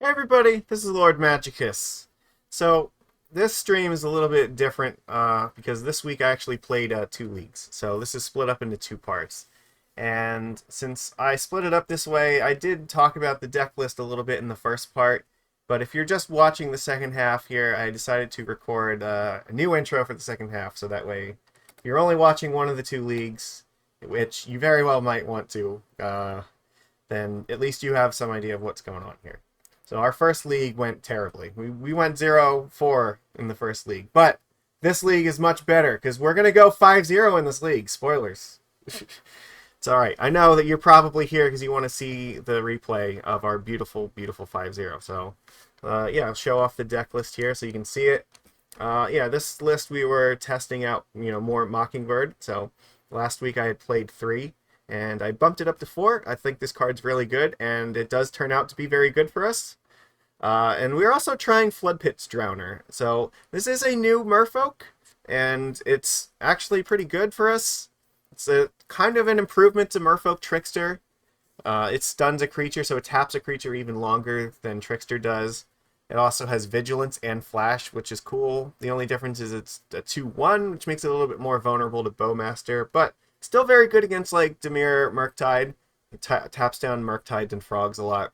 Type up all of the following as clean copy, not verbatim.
Hey everybody, this is Lord Magicus. So this stream is a little bit different because this week I actually played two leagues. So this is split up into two parts. And since I split it up this way, I did talk about the deck list a little bit in the first part. But if you're just watching the second half here, I decided to record a new intro for the second half. So that way, if you're only watching one of the two leagues, which you very well might want to, then at least you have some idea of what's going on here. So our first league went terribly. We went 0-4 in the first league. But this league is much better because we're going to go 5-0 in this league. Spoilers. It's all right. I know that you're probably here because you want to see the replay of our beautiful, beautiful 5-0. So, yeah, I'll show off the deck list here so you can see it. Yeah, this list we were testing out, more Mockingbird. So last week I had played 3. And I bumped it up to 4. I think this card's really good, and it does turn out to be very good for us. And we're also trying Floodpits Drowner. So this is a new Merfolk, and it's actually pretty good for us. It's a kind of an improvement to Merfolk Trickster. It stuns a creature, so it taps a creature even longer than Trickster does. It also has Vigilance and Flash, which is cool. The only difference is it's a 2/1, which makes it a little bit more vulnerable to Bowmaster, but still very good against, like, Dimir Murktide. It taps down Murktides and Frogs a lot.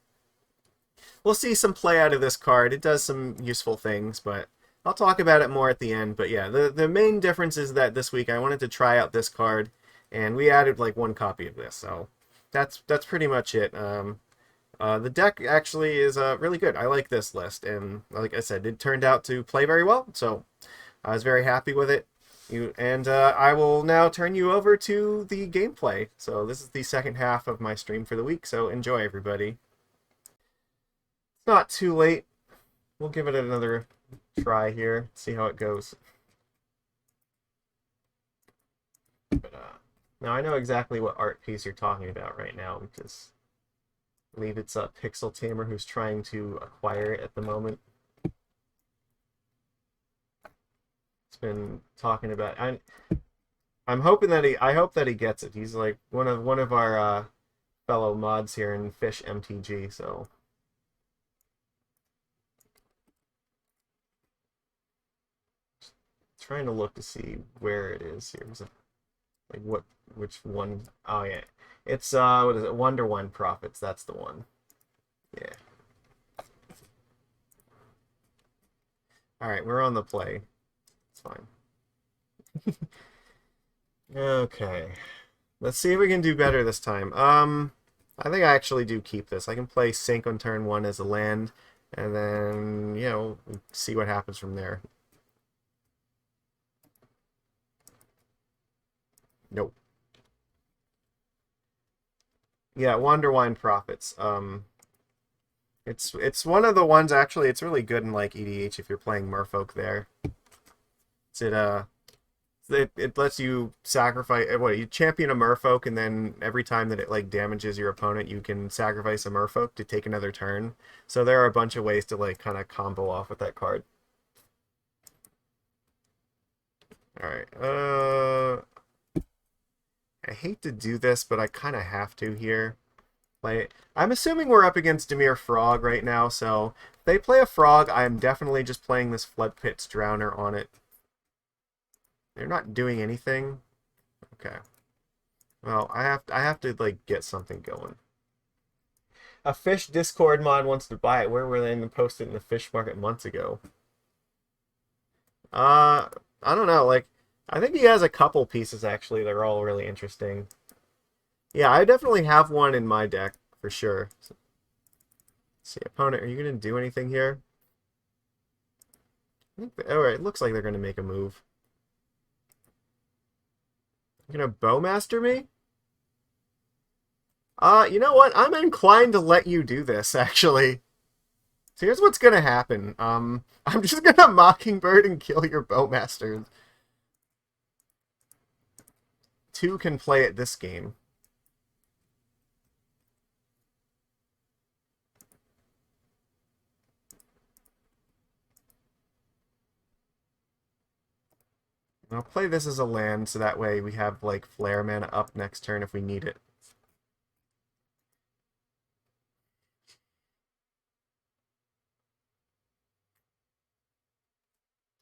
We'll see some play out of this card. It does some useful things, but I'll talk about it more at the end. But yeah, the main difference is that this week I wanted to try out this card, and we added, like, 1 copy of this. So that's pretty much it. The deck actually is really good. I like this list, and like I said, it turned out to play very well, so I was very happy with it. I will now turn you over to the gameplay. So this is the second half of my stream for the week, so enjoy, everybody. It's not too late. We'll give it another try here, see how it goes. But, now I know exactly what art piece you're talking about right now, because I believe it's a Pixel Tamer who's trying to acquire it at the moment. It's been talking about. I'm hoping that I hope that he gets it. He's like one of our fellow mods here in Fish MTG. So trying to look to see where it is here. Like which one? Oh yeah, it's what is it? Wonder One Profits. That's the one. Yeah. All right, we're on the play. It's fine. Okay. Let's see if we can do better this time. I think I actually do keep this. I can play Sink on turn 1 as a land, and then, see what happens from there. Nope. Yeah, Wanderwine Profits. It's one of the ones, actually, it's really good in, like, EDH if you're playing Merfolk there. It lets you sacrifice, you champion a Merfolk, and then every time that it, like, damages your opponent, you can sacrifice a Merfolk to take another turn. So there are a bunch of ways to, like, kind of combo off with that card. Alright, I hate to do this, but I kind of have to here. I'm assuming we're up against Dimir Frog right now, so if they play a Frog, I'm definitely just playing this Floodpits Drowner on it. They're not doing anything. Okay. Well, I have to, like, get something going. A fish Discord mod wants to buy it. Where were they even posted in the fish market months ago? I don't know. Like, I think he has a couple pieces actually. They're all really interesting. Yeah, I definitely have one in my deck for sure. Let's see, opponent, are you gonna do anything here? All right, it looks like they're gonna make a move. You're gonna Bowmaster me? You know what? I'm inclined to let you do this, actually. So here's what's gonna happen. I'm just gonna Mockingbird and kill your Bowmaster. 2 can play it this game. I'll play this as a land, so that way we have, like, Flare mana up next turn if we need it.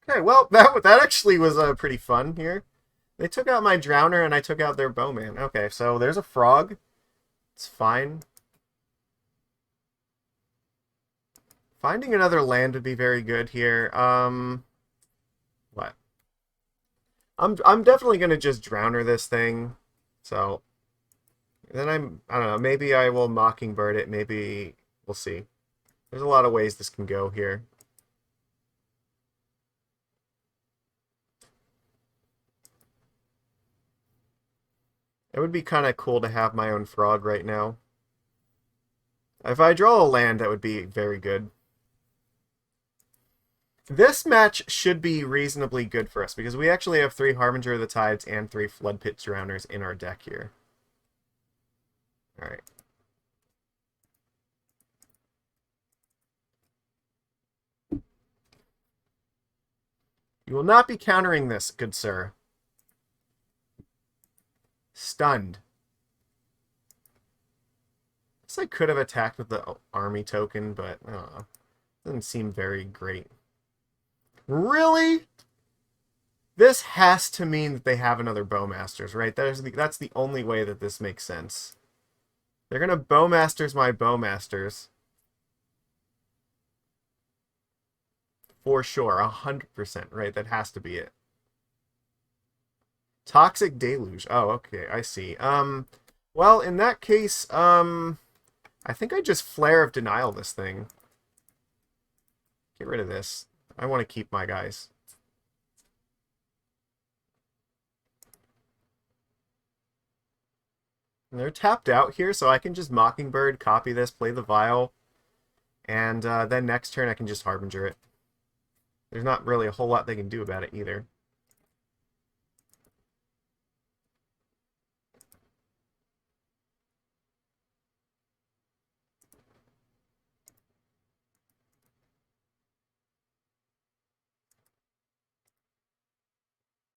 Okay, well, that actually was pretty fun here. They took out my Drowner and I took out their Bowman. Okay, so there's a frog. It's fine. Finding another land would be very good here. What? I'm definitely gonna just Drowner this thing. So then I don't know, maybe I will Mockingbird it, maybe we'll see. There's a lot of ways this can go here. It would be kind of cool to have my own frog right now. If I draw a land, that would be very good. This match should be reasonably good for us because we actually have 3 Harbinger of the Tides and 3 Floodpits Drowners in our deck here. Alright. You will not be countering this, good sir. Stunned. I guess I could have attacked with the army token, but I don't know. Doesn't seem very great. Really? This has to mean that they have another Bowmasters, right? That's the only way that this makes sense. They're gonna Bowmasters my Bowmasters. For sure, 100%, right? That has to be it. Toxic Deluge. Oh, okay, I see. Well, in that case, I think I just Flare of Denial this thing. Get rid of this. I want to keep my guys. And they're tapped out here, so I can just Mockingbird, copy this, play the Vial, and then next turn I can just Harbinger it. There's not really a whole lot they can do about it either.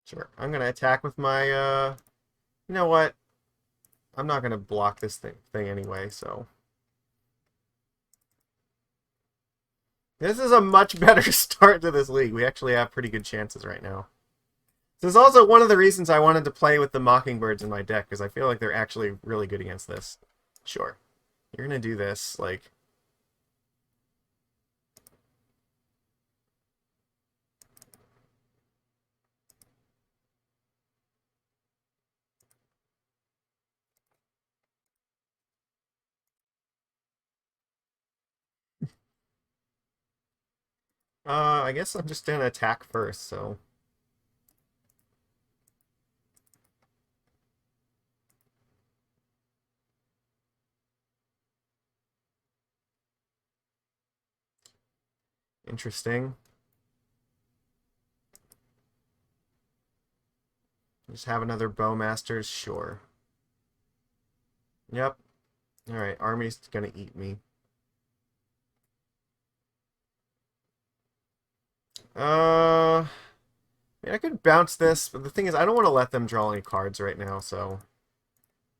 Sure, I'm going to attack with my, you know what? I'm not going to block this thing anyway, so... This is a much better start to this league. We actually have pretty good chances right now. This is also one of the reasons I wanted to play with the Mockingbirds in my deck, because I feel like they're actually really good against this. Sure. You're going to do this, like... I guess I'm just going to attack first, so... Interesting. Just have another Bowmasters? Sure. Yep. Alright, army's gonna eat me. Yeah, I could bounce this, but the thing is, I don't want to let them draw any cards right now, so...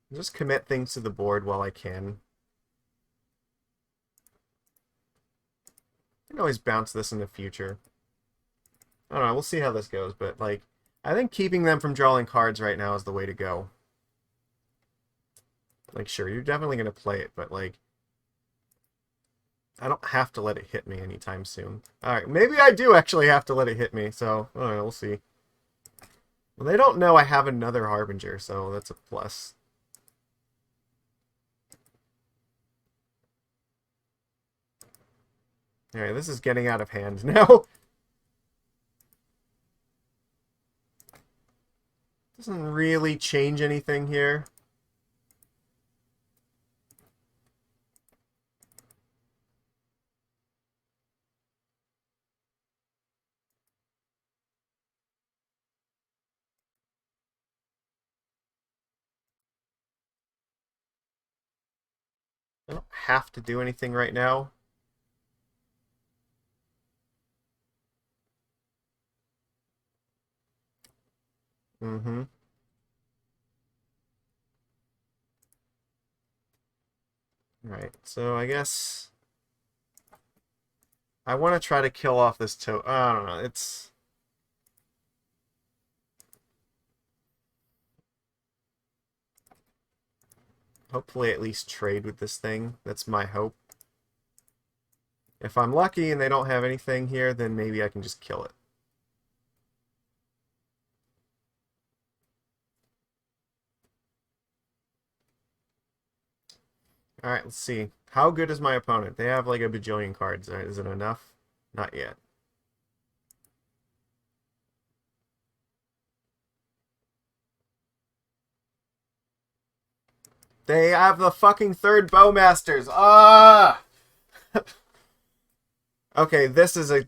I'll just commit things to the board while I can. I can always bounce this in the future. I don't know, we'll see how this goes, but, like, I think keeping them from drawing cards right now is the way to go. Like, sure, you're definitely going to play it, but, like, I don't have to let it hit me anytime soon. Alright, maybe I do actually have to let it hit me, so, I don't know, we'll see. Well, they don't know I have another Harbinger, so that's a plus. Alright, this is getting out of hand now. Doesn't really change anything here. I don't have to do anything right now. Mm-hmm. Alright, so I guess... I want to try to kill off this I don't know, it's... Hopefully at least trade with this thing. That's my hope. If I'm lucky and they don't have anything here, then maybe I can just kill it. Alright, let's see. How good is my opponent? They have like a bajillion cards. Is it enough? Not yet. They have the fucking third Bowmasters. Ah! Okay, this is a...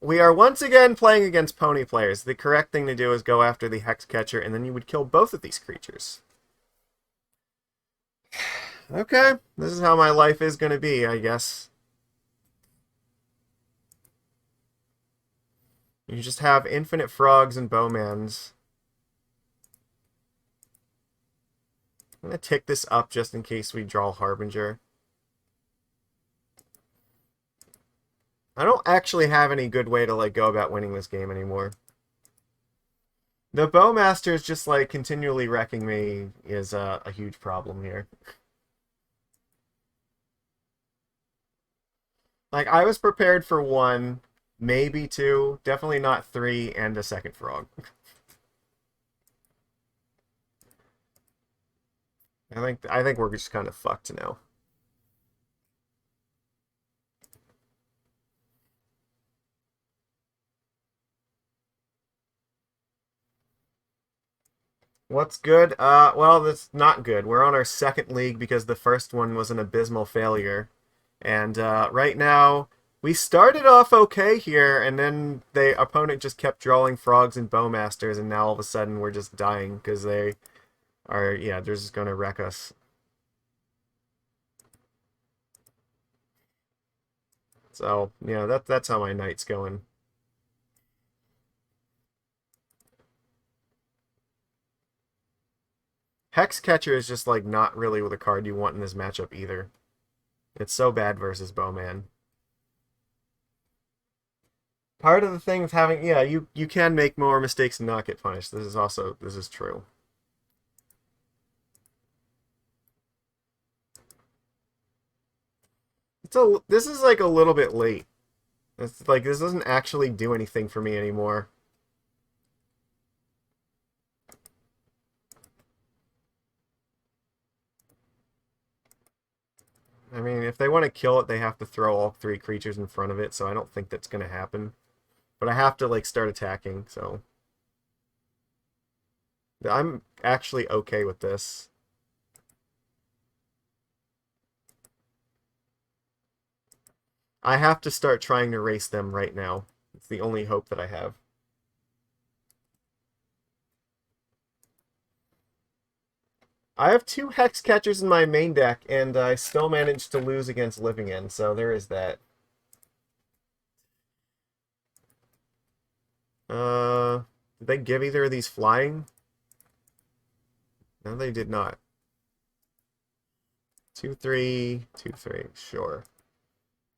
We are once again playing against pony players. The correct thing to do is go after the Hexcatcher, and then you would kill both of these creatures. Okay, this is how my life is going to be, I guess. You just have infinite frogs and bowmans. I'm going to tick this up just in case we draw Harbinger. I don't actually have any good way to like go about winning this game anymore. The Bowmasters just like continually wrecking me is a huge problem here. Like, I was prepared for one, maybe two, definitely not three, and a second frog. I think we're just kind of fucked now. What's good? Well, that's not good. We're on our second league because the first one was an abysmal failure. And right now, we started off okay here, and then the opponent just kept drawing frogs and bowmasters, and now all of a sudden we're just dying because they are, yeah, they're just going to wreck us. So, yeah, that's how my night's going. Hexcatcher is just, like, not really with a card you want in this matchup either. It's so bad versus Bowman. Part of the thing with having, yeah, you can make more mistakes and not get punished. This is true. This is like a little bit late. It's like this doesn't actually do anything for me anymore. I mean, if they want to kill it, they have to throw all three creatures in front of it, so I don't think that's going to happen. But I have to, like, start attacking, so... I'm actually okay with this. I have to start trying to race them right now. It's the only hope that I have. I have two Hexcatchers in my main deck, and I still managed to lose against Living End, so there is that. Did they give either of these flying? No, they did not. 2/3, 2/3, sure.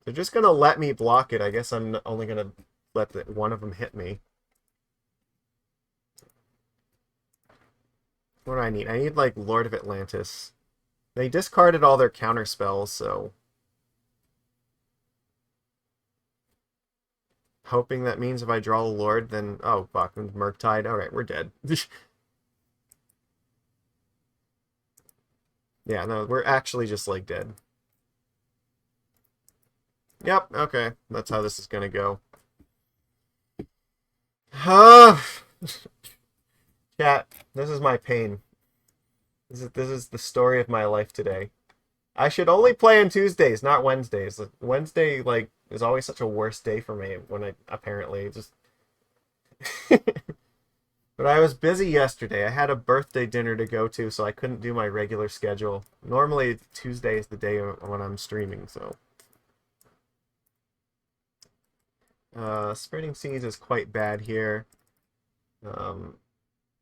They're just gonna let me block it. I guess I'm only gonna let one of them hit me. What do I need? I need, like, Lord of Atlantis. They discarded all their counter spells, so... Hoping that means if I draw a Lord, then... Oh, fuck, Murktide. Alright, we're dead. Yeah, no, we're actually just, like, dead. Yep, okay. That's how this is gonna go. Chat, this is my pain. This is the story of my life today. I should only play on Tuesdays, not Wednesdays. Wednesday, like, is always such a worse day for me when I apparently just... But I was busy yesterday. I had a birthday dinner to go to, so I couldn't do my regular schedule. Normally, Tuesday is the day when I'm streaming, so... Spreading Seas is quite bad here.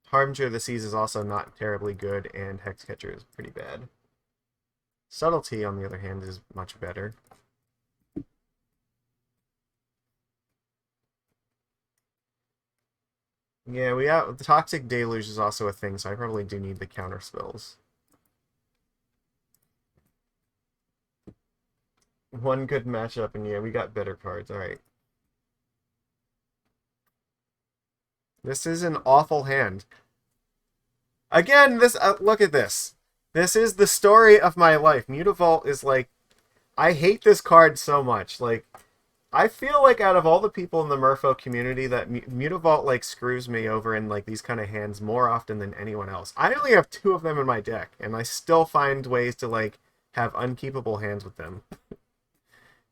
Harbinger of the Seas is also not terribly good, and Hexcatcher is pretty bad. Subtlety, on the other hand, is much better. Yeah, the Toxic Deluge is also a thing, so I probably do need the counter spells. One good matchup, and yeah, we got better cards. All right. This is an awful hand. Again, this look at this. This is the story of my life. Mutavault is like, I hate this card so much. Like, I feel like out of all the people in the Merfolk community, that Mutavault like screws me over in like these kind of hands more often than anyone else. I only have two of them in my deck, and I still find ways to like have unkeepable hands with them.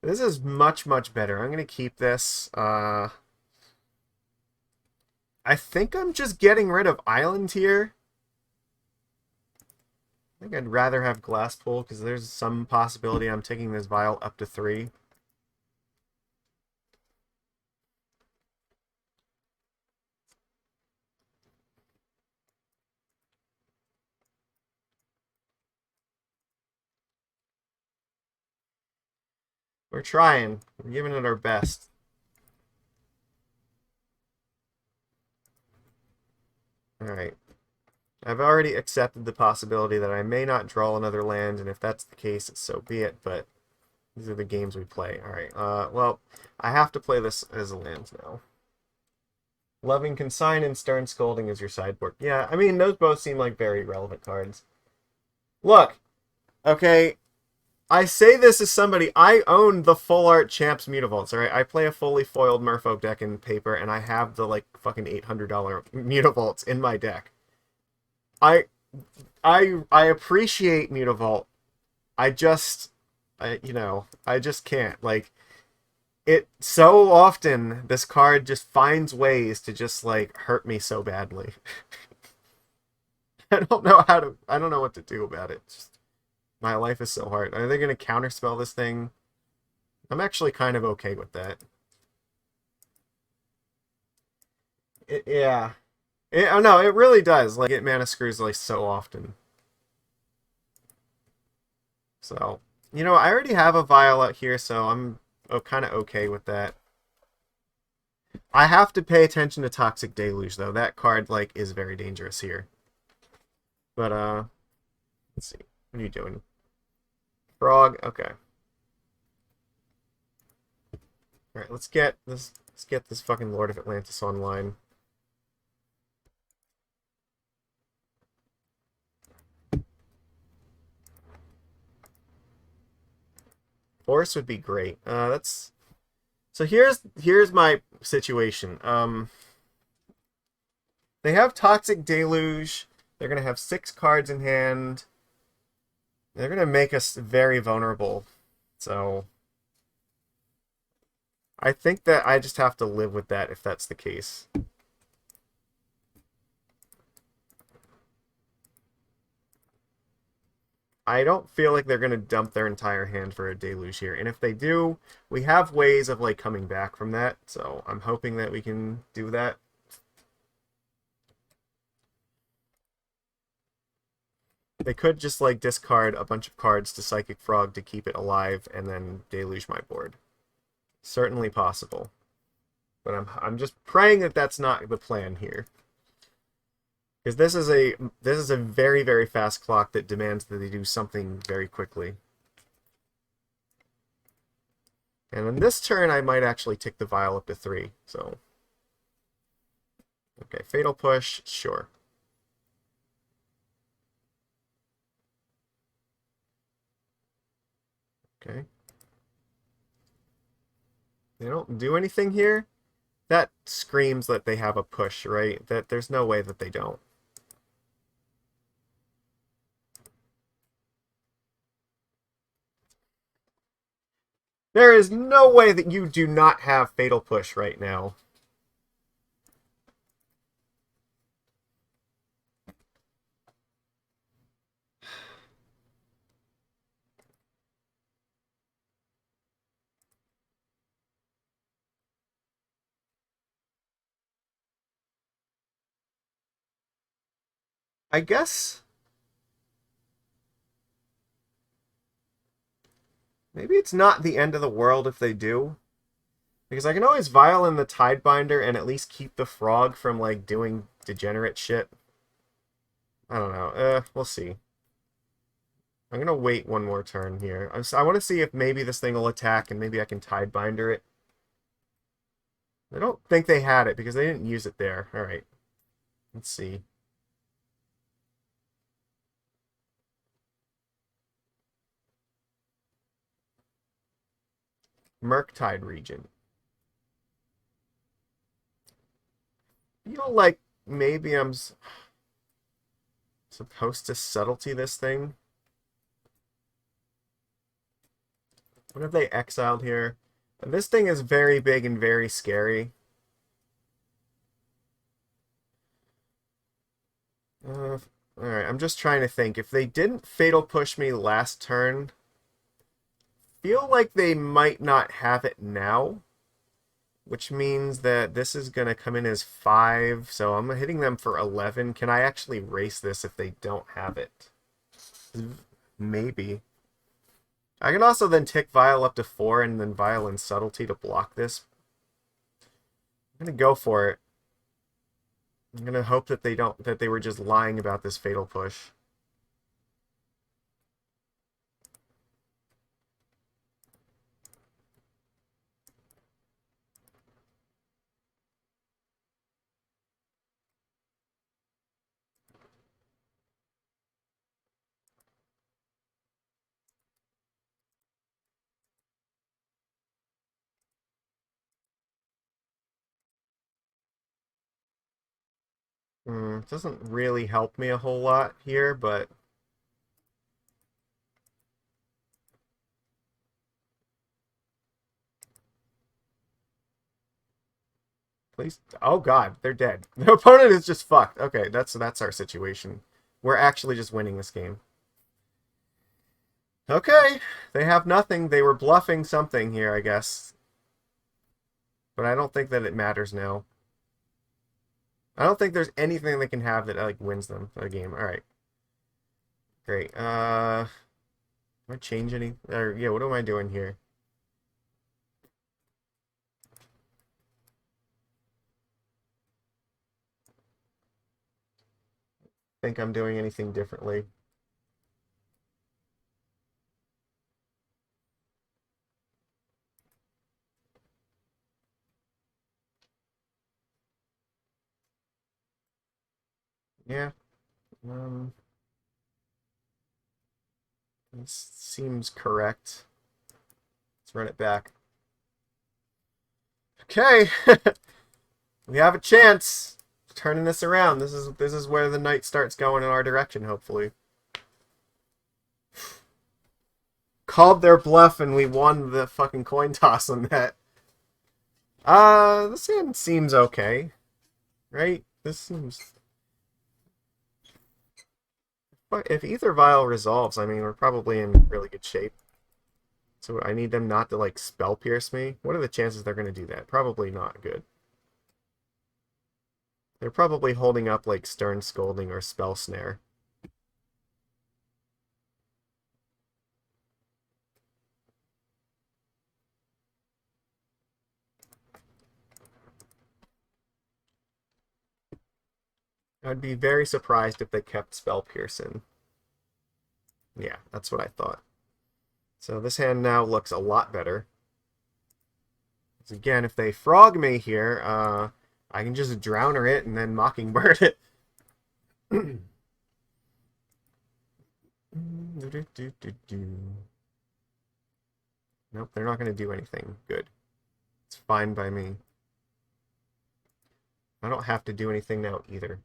This is much, much better. I'm gonna keep this. I think I'm just getting rid of Island here. I think I'd rather have Glasspool because there's some possibility I'm taking this vial up to 3. We're trying. We're giving it our best. Alright. I've already accepted the possibility that I may not draw another land, and if that's the case, so be it, but these are the games we play. Alright, well, I have to play this as a land now. Loving Consign and Stern Scolding is your sideboard. Yeah, I mean, those both seem like very relevant cards. Look, okay, I say this as somebody, I own the Full Art Champs Mutavaults, alright? I play a fully foiled Merfolk deck in paper, and I have the, like, fucking $800 Mutavaults in my deck. I appreciate Mutavault. I just, I just can't. Like, it so often, this card just finds ways to just, like, hurt me so badly. I don't know what to do about it. Just, my life is so hard. Are they going to counterspell this thing? I'm actually kind of okay with that. Yeah. Oh no, it really does. Like, it mana screws, like, so often. So, I already have a vial out here, so I'm kind of okay with that. I have to pay attention to Toxic Deluge, though. That card, like, is very dangerous here. But, let's see. What are you doing? Frog? Okay. Alright, let's get this fucking Lord of Atlantis online. Force would be great. So here's my situation. They have Toxic Deluge. They're gonna have 6 cards in hand. They're gonna make us very vulnerable. So I think that I just have to live with that if that's the case. I don't feel like they're going to dump their entire hand for a Deluge here. And if they do, we have ways of, like, coming back from that. So I'm hoping that we can do that. They could just, like, discard a bunch of cards to Psychic Frog to keep it alive and then Deluge my board. Certainly possible. But I'm just praying that that's not the plan here. Because this is a very, very fast clock that demands that they do something very quickly. And on this turn, I might actually tick the vial up to 3. So, okay, Fatal Push, sure. Okay. They don't do anything here? That screams that they have a push, right? That there's no way that they don't. There is no way that you do not have Fatal Push right now. I guess maybe it's not the end of the world if they do. Because I can always vial in the Tidebinder and at least keep the frog from, like, doing degenerate shit. I don't know. We'll see. I'm gonna wait one more turn here. I want to see if maybe this thing will attack and maybe I can Tidebinder it. I don't think they had it because they didn't use it there. Alright. Let's see. Murktide region. Feel like maybe I'm supposed to subtlety this thing. What have they exiled here? This thing is very big and very scary. Alright, I'm just trying to think. If they didn't Fatal Push me last turn, feel like they might not have it now. Which means that this is going to come in as 5, so I'm hitting them for 11. Can I actually race this if they don't have it? Maybe. I can also then tick Vial up to 4 and then Vial and Subtlety to block this. I'm going to go for it. I'm going to hope that they were just lying about this Fatal Push. Doesn't really help me a whole lot here, but please. Oh god, they're dead. The opponent is just fucked. Okay, that's our situation. We're actually just winning this game. Okay, they have nothing. They were bluffing something here, I guess. But I don't think that it matters now. I don't think there's anything they can have that like wins them the game. All right, great. Do I change any? Or yeah, what am I doing here? Think I'm doing anything differently? Yeah. This seems correct. Let's run it back. Okay. We have a chance. Turning this around. This is where the night starts going in our direction, hopefully. Called their bluff and we won the fucking coin toss on that. This hand seems okay. Right? This seems... But if Aether Vial resolves, I mean, we're probably in really good shape. So I need them not to, like, spell pierce me. What are the chances they're going to do that? Probably not good. They're probably holding up, like, Stern Scolding or Spell Snare. I'd be very surprised if they kept Spell Pierce in. Yeah, that's what I thought. So this hand now looks a lot better. So again, if they frog me here, I can just Drowner it and then Mockingbird it. Nope, they're not going to do anything good. It's fine by me. I don't have to do anything now either.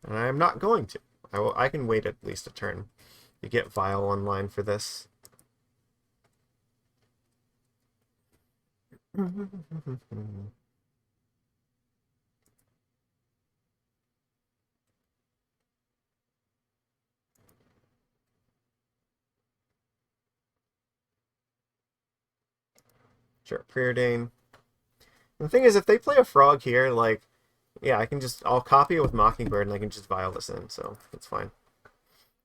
And I am not going to. I can wait at least a turn to get Vial online for this. Sure, Preordain. The thing is, if they play a frog here, like, yeah, I'll copy it with Mockingbird and I can just Vial this in, so it's fine.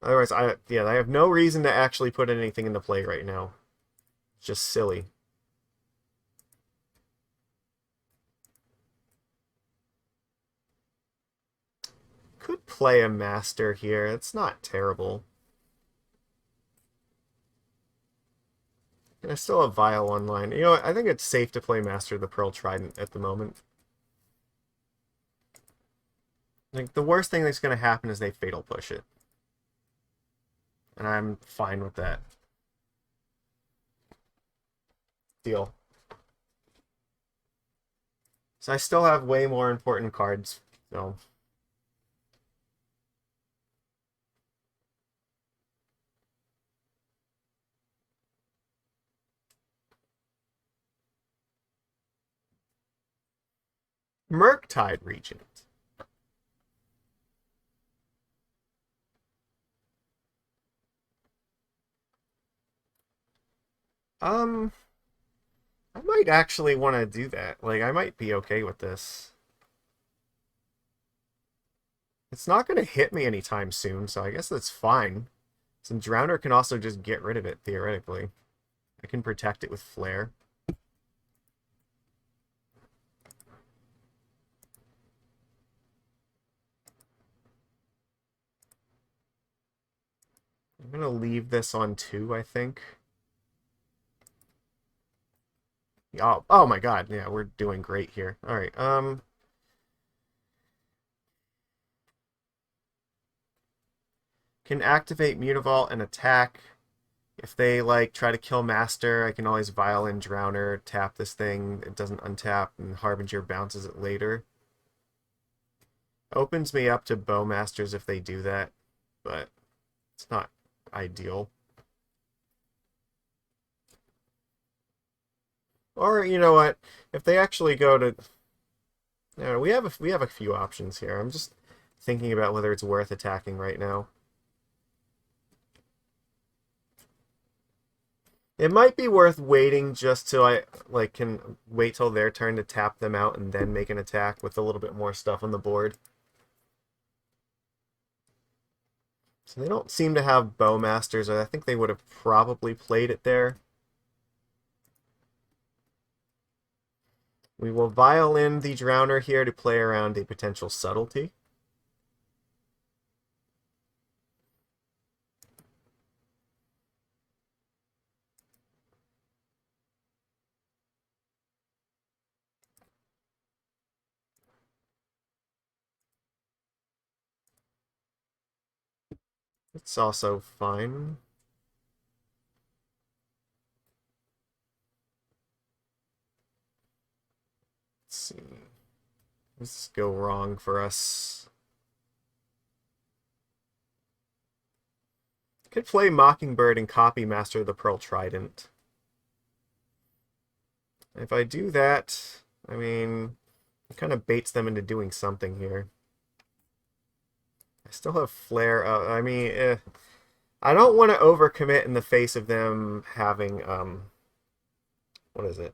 Otherwise, I have no reason to actually put anything into play right now. It's just silly. could play a Master here. It's not terrible. And I still have Vial online. You know what? I think it's safe to play Master of the Pearl Trident at the moment. Like, the worst thing that's going to happen is they Fatal Push it. And I'm fine with that. Deal. So I still have way more important cards, so... Murktide Regent. I might actually want to do that. Like, I might be okay with this. It's not going to hit me anytime soon, so I guess that's fine. Some Drowner can also just get rid of it, theoretically. I can protect it with Flare. I'm going to leave this on 2, I think. Oh my god, yeah, we're doing great here. Alright, can activate Mutavault and attack. If they, like, try to kill Master, I can always Vial in Drowner, tap this thing, it doesn't untap, and Harbinger bounces it later. Opens me up to Bowmasters if they do that, but it's not ideal. Or, you know what, if they actually go to... No, we have a few options here. I'm just thinking about whether it's worth attacking right now. It might be worth waiting just till I can wait till their turn to tap them out and then make an attack with a little bit more stuff on the board. So they don't seem to have Bowmasters. I think they would have probably played it there. We will Vial in the Drowner here to play around a potential Subtlety. It's also fine. Let's see. Let's go wrong for us. Could play Mockingbird and copy Master of the Pearl Trident. If I do that, I mean, it kind of baits them into doing something here. I still have Flare. I mean, I don't want to overcommit in the face of them having, what is it?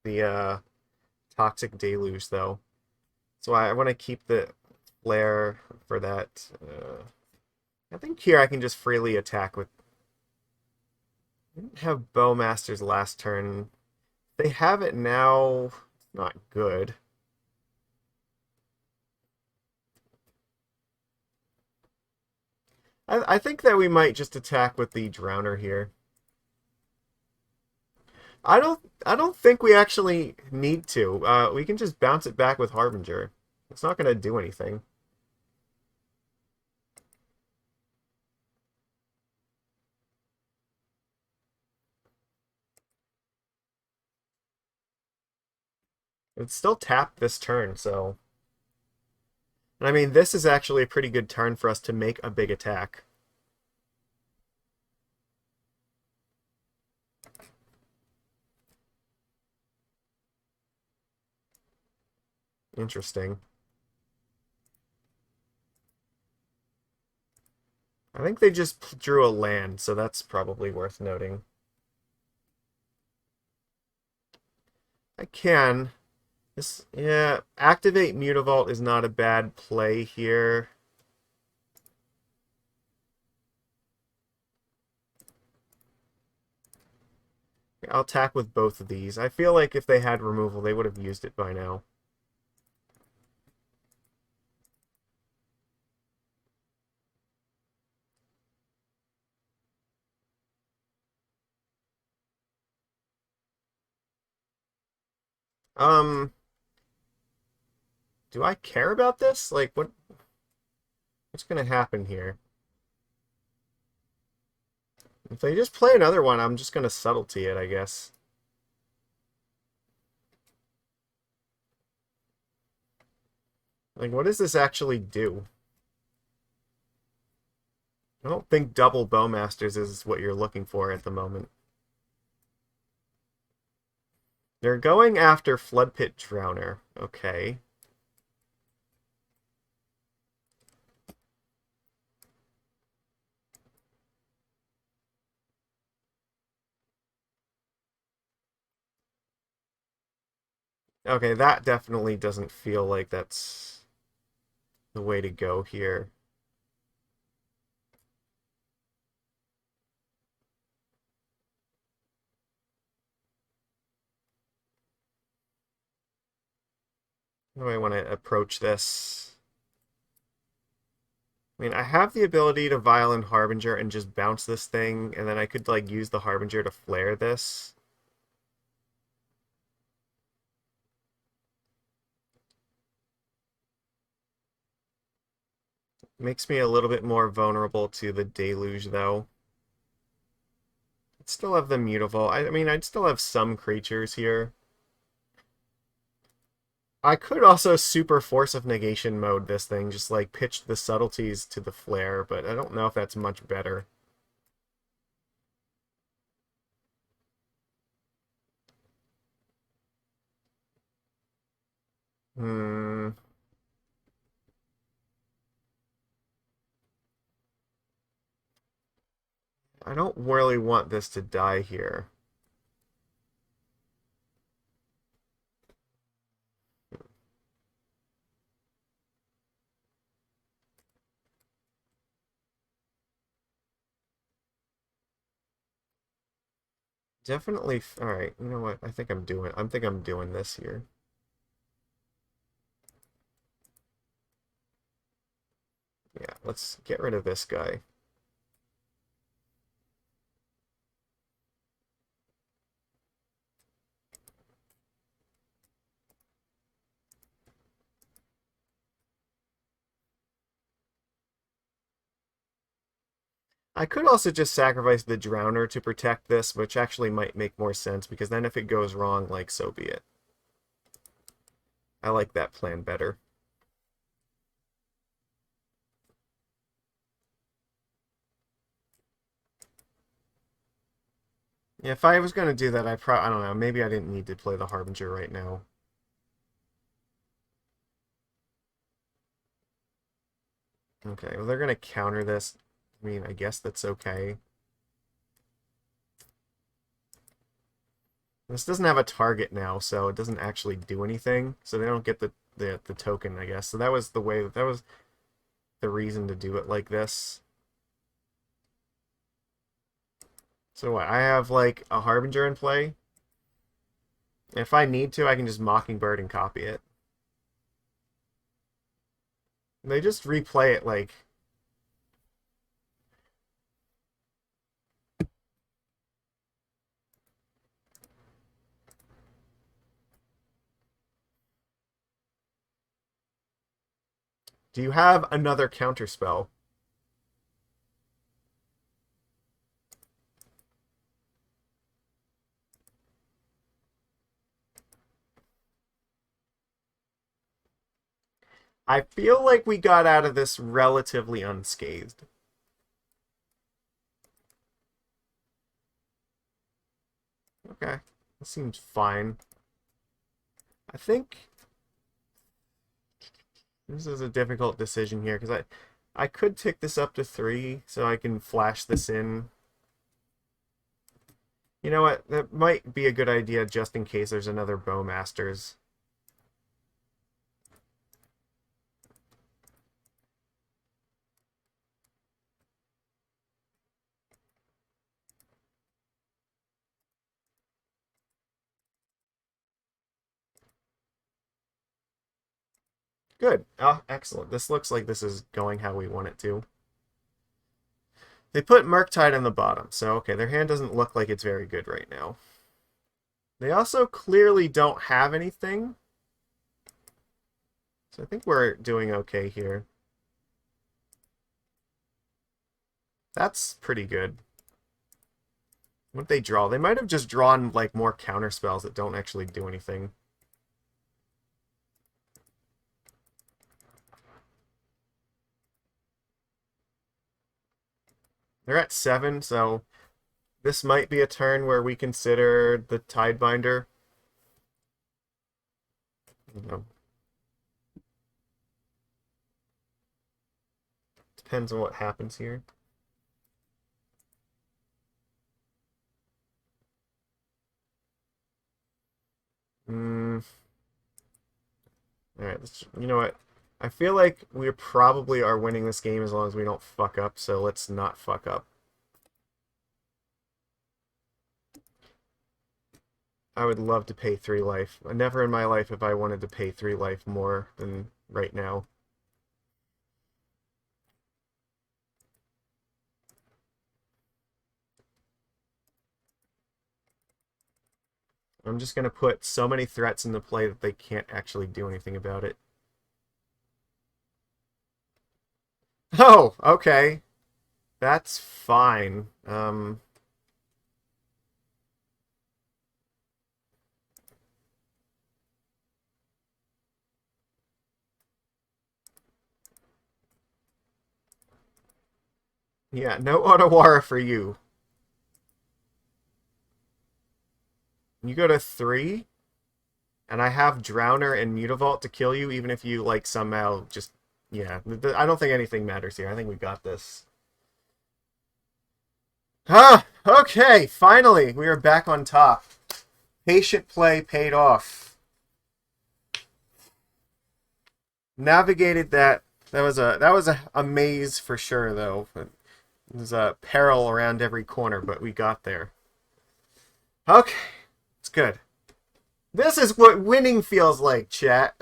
The, Toxic Deluge, though. So I want to keep the Flare for that. I think here I can just freely attack with... I didn't have Bowmasters last turn. They have it now. It's not good. I think that we might just attack with the Drowner here. I don't think we actually need to. We can just bounce it back with Harbinger. It's not going to do anything. It's still tapped this turn, so... And I mean, this is actually a pretty good turn for us to make a big attack. Interesting. I think they just drew a land, so that's probably worth noting. I can. Yeah, activate Mutavault is not a bad play here. I'll attack with both of these. I feel like if they had removal, they would have used it by now. Um, do I care about this? Like, what's gonna happen here? If they just play another one, I'm just gonna subtlety it, I guess. Like, what does this actually do? I don't think double Bowmasters is what you're looking for at the moment. They're going after Floodpits Drowner. Okay. Okay, that definitely doesn't feel like that's the way to go here. How do I want to approach this? I mean, I have the ability to Vial and Harbinger and just bounce this thing, and then I could, like, use the Harbinger to flare this. Makes me a little bit more vulnerable to the Deluge, though. I'd still have the Mutavault. I mean, I'd still have some creatures here. I could also super Force of Negation mode this thing, just like pitch the subtleties to the flare, but I don't know if that's much better. Hmm. I don't really want this to die here. Definitely. All right. You know what? I think I'm doing this here. Yeah. Let's get rid of this guy. I could also just sacrifice the Drowner to protect this, which actually might make more sense because then if it goes wrong, like, so be it. I like that plan better. Yeah, if I was going to do that, I don't know, maybe I didn't need to play the Harbinger right now. Okay, well, they're going to counter this. I mean, I guess that's okay. This doesn't have a target now, so it doesn't actually do anything. So they don't get the token, I guess. So that was that was the reason to do it like this. So what, I have like a Harbinger in play. If I need to, I can just Mockingbird and copy it. They just replay it like... Do you have another counterspell? I feel like we got out of this relatively unscathed. Okay, that seems fine. I think this is a difficult decision here because I could tick this up to 3 so I can flash this in. You know what? That might be a good idea just in case there's another Bowmasters. Good. Oh, excellent. This looks like this is going how we want it to. They put Murktide on the bottom, so okay, their hand doesn't look like it's very good right now. They also clearly don't have anything. So I think we're doing okay here. That's pretty good. What did they draw? They might have just drawn, like, more counter spells that don't actually do anything. They're at 7, so this might be a turn where we consider the Tidebinder. You depends on what happens here. Alright, you know what? I feel like we probably are winning this game as long as we don't fuck up, so let's not fuck up. I would love to pay 3 life. Never in my life have I wanted to pay 3 life more than right now. I'm just going to put so many threats into play that they can't actually do anything about it. Oh, okay. That's fine. Yeah, no Otawara for you. You go to 3, and I have Drowner and Mutavault to kill you, even if you, like, somehow just... Yeah, I don't think anything matters here. I think we got this. Ah, okay, finally, we are back on top. Patient play paid off. Navigated that. That was a maze for sure, though. It was a peril around every corner, but we got there. Okay, it's good. This is what winning feels like, chat.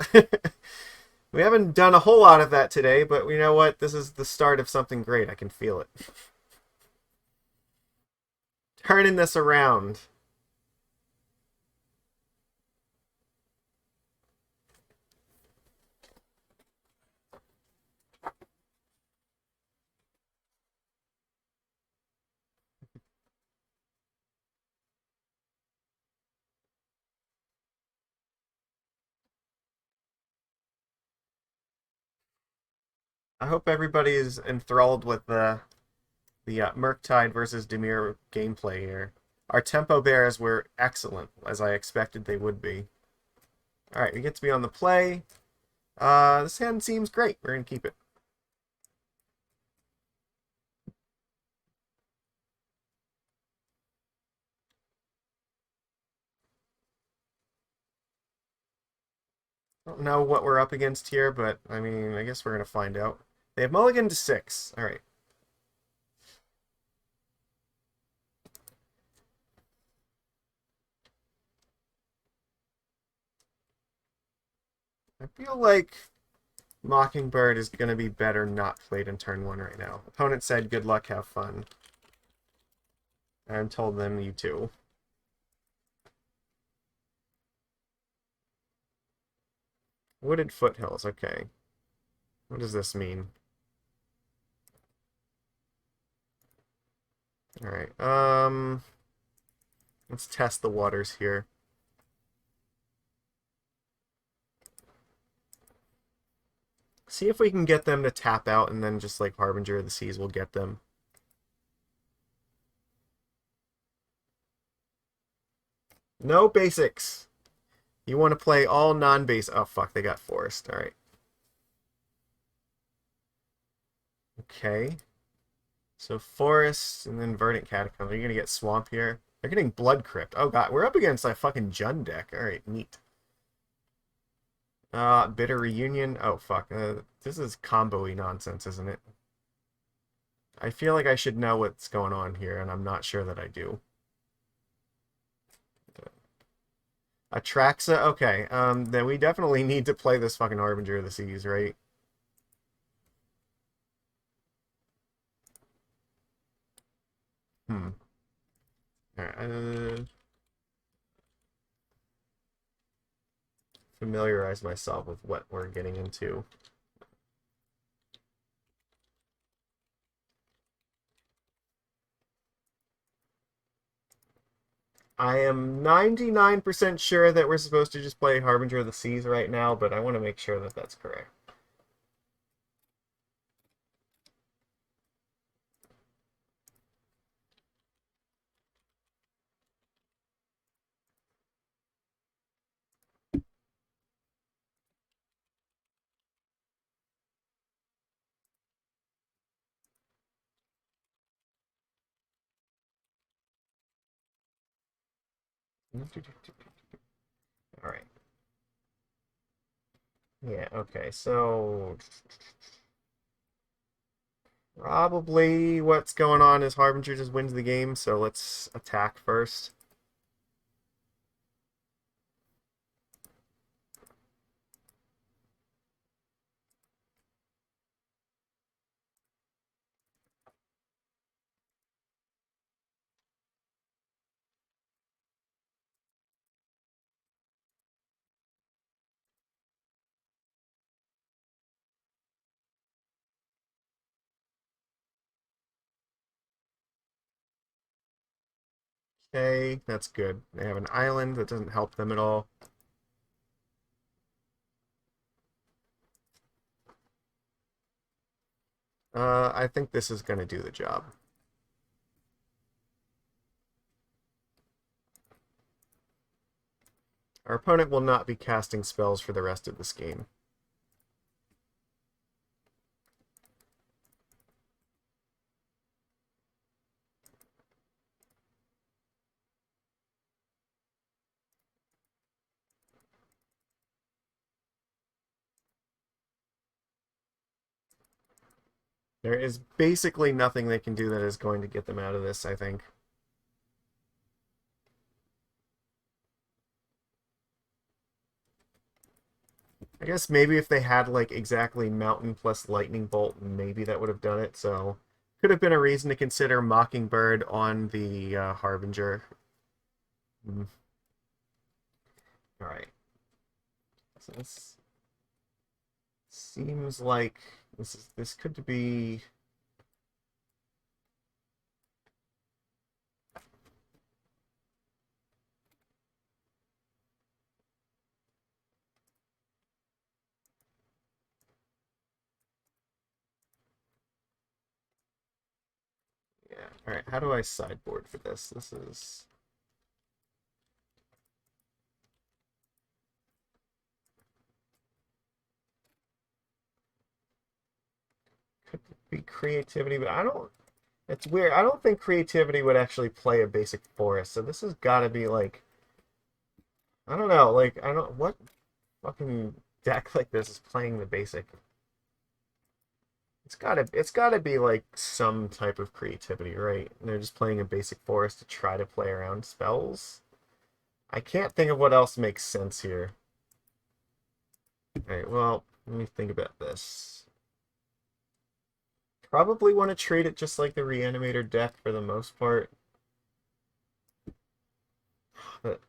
We haven't done a whole lot of that today, but you know what? This is the start of something great. I can feel it. Turning this around. I hope everybody is enthralled with the Murktide versus Dimir gameplay here. Our tempo bears were excellent, as I expected they would be. Alright, we get to be on the play. This hand seems great. We're going to keep it. I don't know what we're up against here, but, I mean, I guess we're going to find out. They have mulligan to 6. Alright. I feel like Mockingbird is going to be better not played in turn 1 right now. Opponent said, good luck, have fun. And told them, you too. Wooded foothills, okay. What does this mean? Alright, let's test the waters here. See if we can get them to tap out, and then just like Harbinger of the Seas will get them. No basics. You want to play all non-base... Oh, fuck, they got forced. Alright. Okay. So Forest, and then Verdant Catacombs. Are you going to get Swamp here? They're getting Blood Crypt. Oh, God. We're up against a fucking Jund deck. Alright, neat. Bitter Reunion. Oh, fuck. This is combo-y nonsense, isn't it? I feel like I should know what's going on here, and I'm not sure that I do. Atraxa? Okay, then we definitely need to play this fucking Harbinger of the Seas, right? Hmm. Alright, familiarize myself with what we're getting into. I am 99% sure that we're supposed to just play Harbinger of the Seas right now, but I want to make sure that that's correct. Alright. Yeah, okay, so probably what's going on is Harbinger just wins the game, so let's attack first. Okay, that's good. They have an island that doesn't help them at all. I think this is going to do the job. Our opponent will not be casting spells for the rest of this game. There is basically nothing they can do that is going to get them out of this, I think. I guess maybe if they had like exactly Mountain plus Lightning Bolt, maybe that would have done it. So could have been a reason to consider Mockingbird on the Harbinger. Mm. All right. So this seems like this could be. Yeah. All right. How do I sideboard for this? This is. Could be creativity, but I don't. It's weird. I don't think creativity would actually play a basic forest. So this has got to be like. I don't know. Like I don't what fucking deck like this is playing the basic. It's gotta be like some type of creativity, right? And they're just playing a basic forest to try to play around spells. I can't think of what else makes sense here. Alright, well, let me think about this. Probably want to treat it just like the Reanimator deck for the most part. But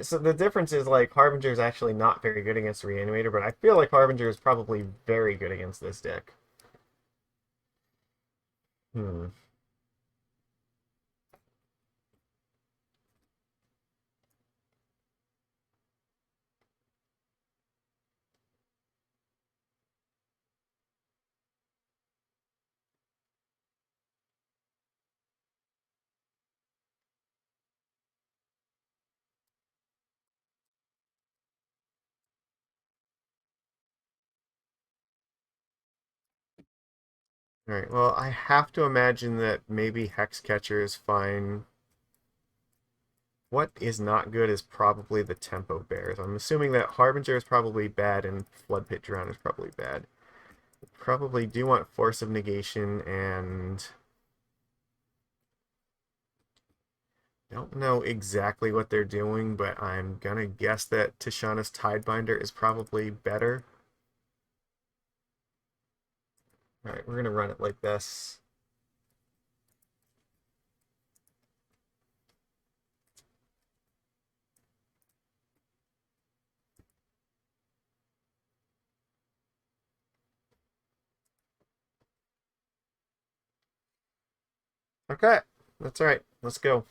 so the difference is like Harbinger is actually not very good against Reanimator, but I feel like Harbinger is probably very good against this deck. Hmm. Alright, well, I have to imagine that maybe Hexcatcher is fine. What is not good is probably the tempo bears. I'm assuming that Harbinger is probably bad and Floodpits Drowner is probably bad. Probably do want Force of Negation and don't know exactly what they're doing, but I'm gonna guess that Tishana's Tidebinder is probably better. Alright, we're gonna run it like this. Okay, that's alright. Let's go.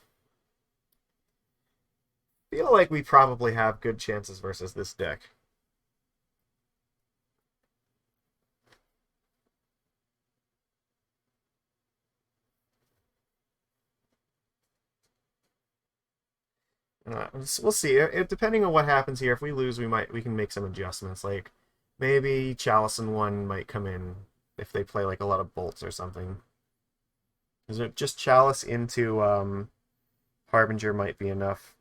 Feel like we probably have good chances versus this deck. We'll see. Depending on what happens here, if we lose, we can make some adjustments. Like maybe Chalice and one might come in if they play like a lot of bolts or something. Is it just Chalice into Harbinger might be enough.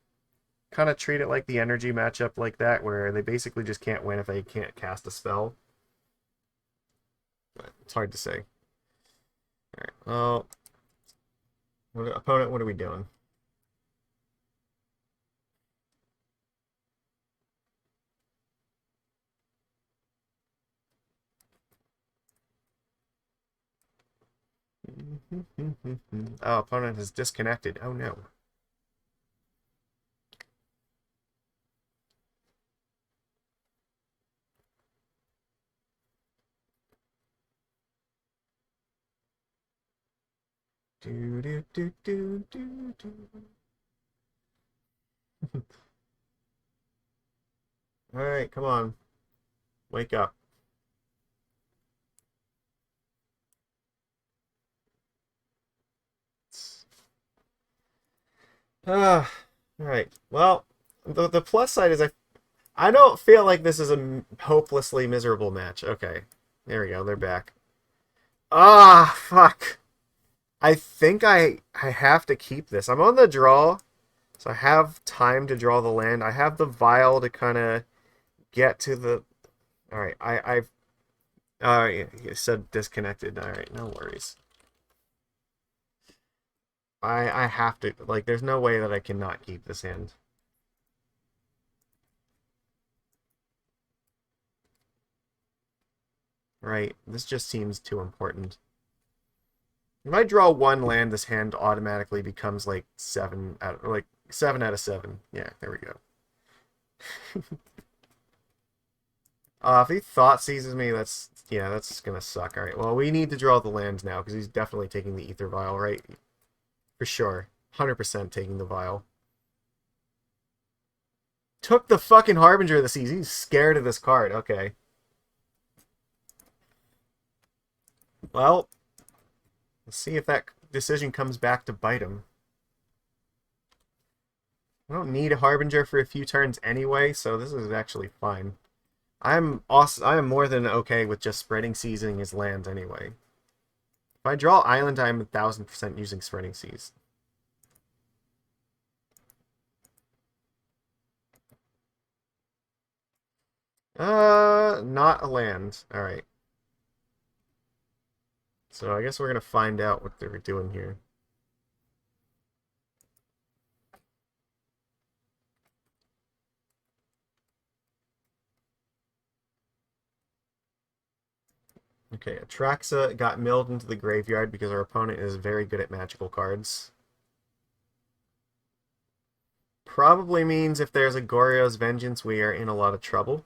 Kind of treat it like the energy matchup like that, where they basically just can't win if they can't cast a spell. But it's hard to say. All right. Well, opponent, what are we doing? Oh, opponent is disconnected. Oh no. Do do do do do do. All right, come on, wake up. All right. Well, the plus side is I don't feel like this is a hopelessly miserable match. Okay, there we go. They're back. Ah, fuck. I think I have to keep this. I'm on the draw, so I have time to draw the land. I have the vial to kind of get to the. All right, I've. Yeah, you said disconnected. All right, no worries. I have to like. There's no way that I cannot keep this hand. Right, this just seems too important. If I draw one land, this hand automatically becomes like 7 out of 7. Yeah, there we go. If he thought seizes me, that's gonna suck. All right, well we need to draw the land now because he's definitely taking the Aether Vial, right? For sure, 100% taking the Vial. Took the fucking Harbinger of the Seas. He's scared of this card. Okay. Well, let's see if that decision comes back to bite him. I don't need a Harbinger for a few turns anyway, so this is actually fine. I am more than okay with just spreading seizing his lands anyway. If I draw island, I'm 1000% using spreading seas. Not a land. All right. So I guess we're gonna find out what they're doing here. Okay, Atraxa got milled into the graveyard because our opponent is very good at magical cards. Probably means if there's a Goryo's Vengeance, we are in a lot of trouble.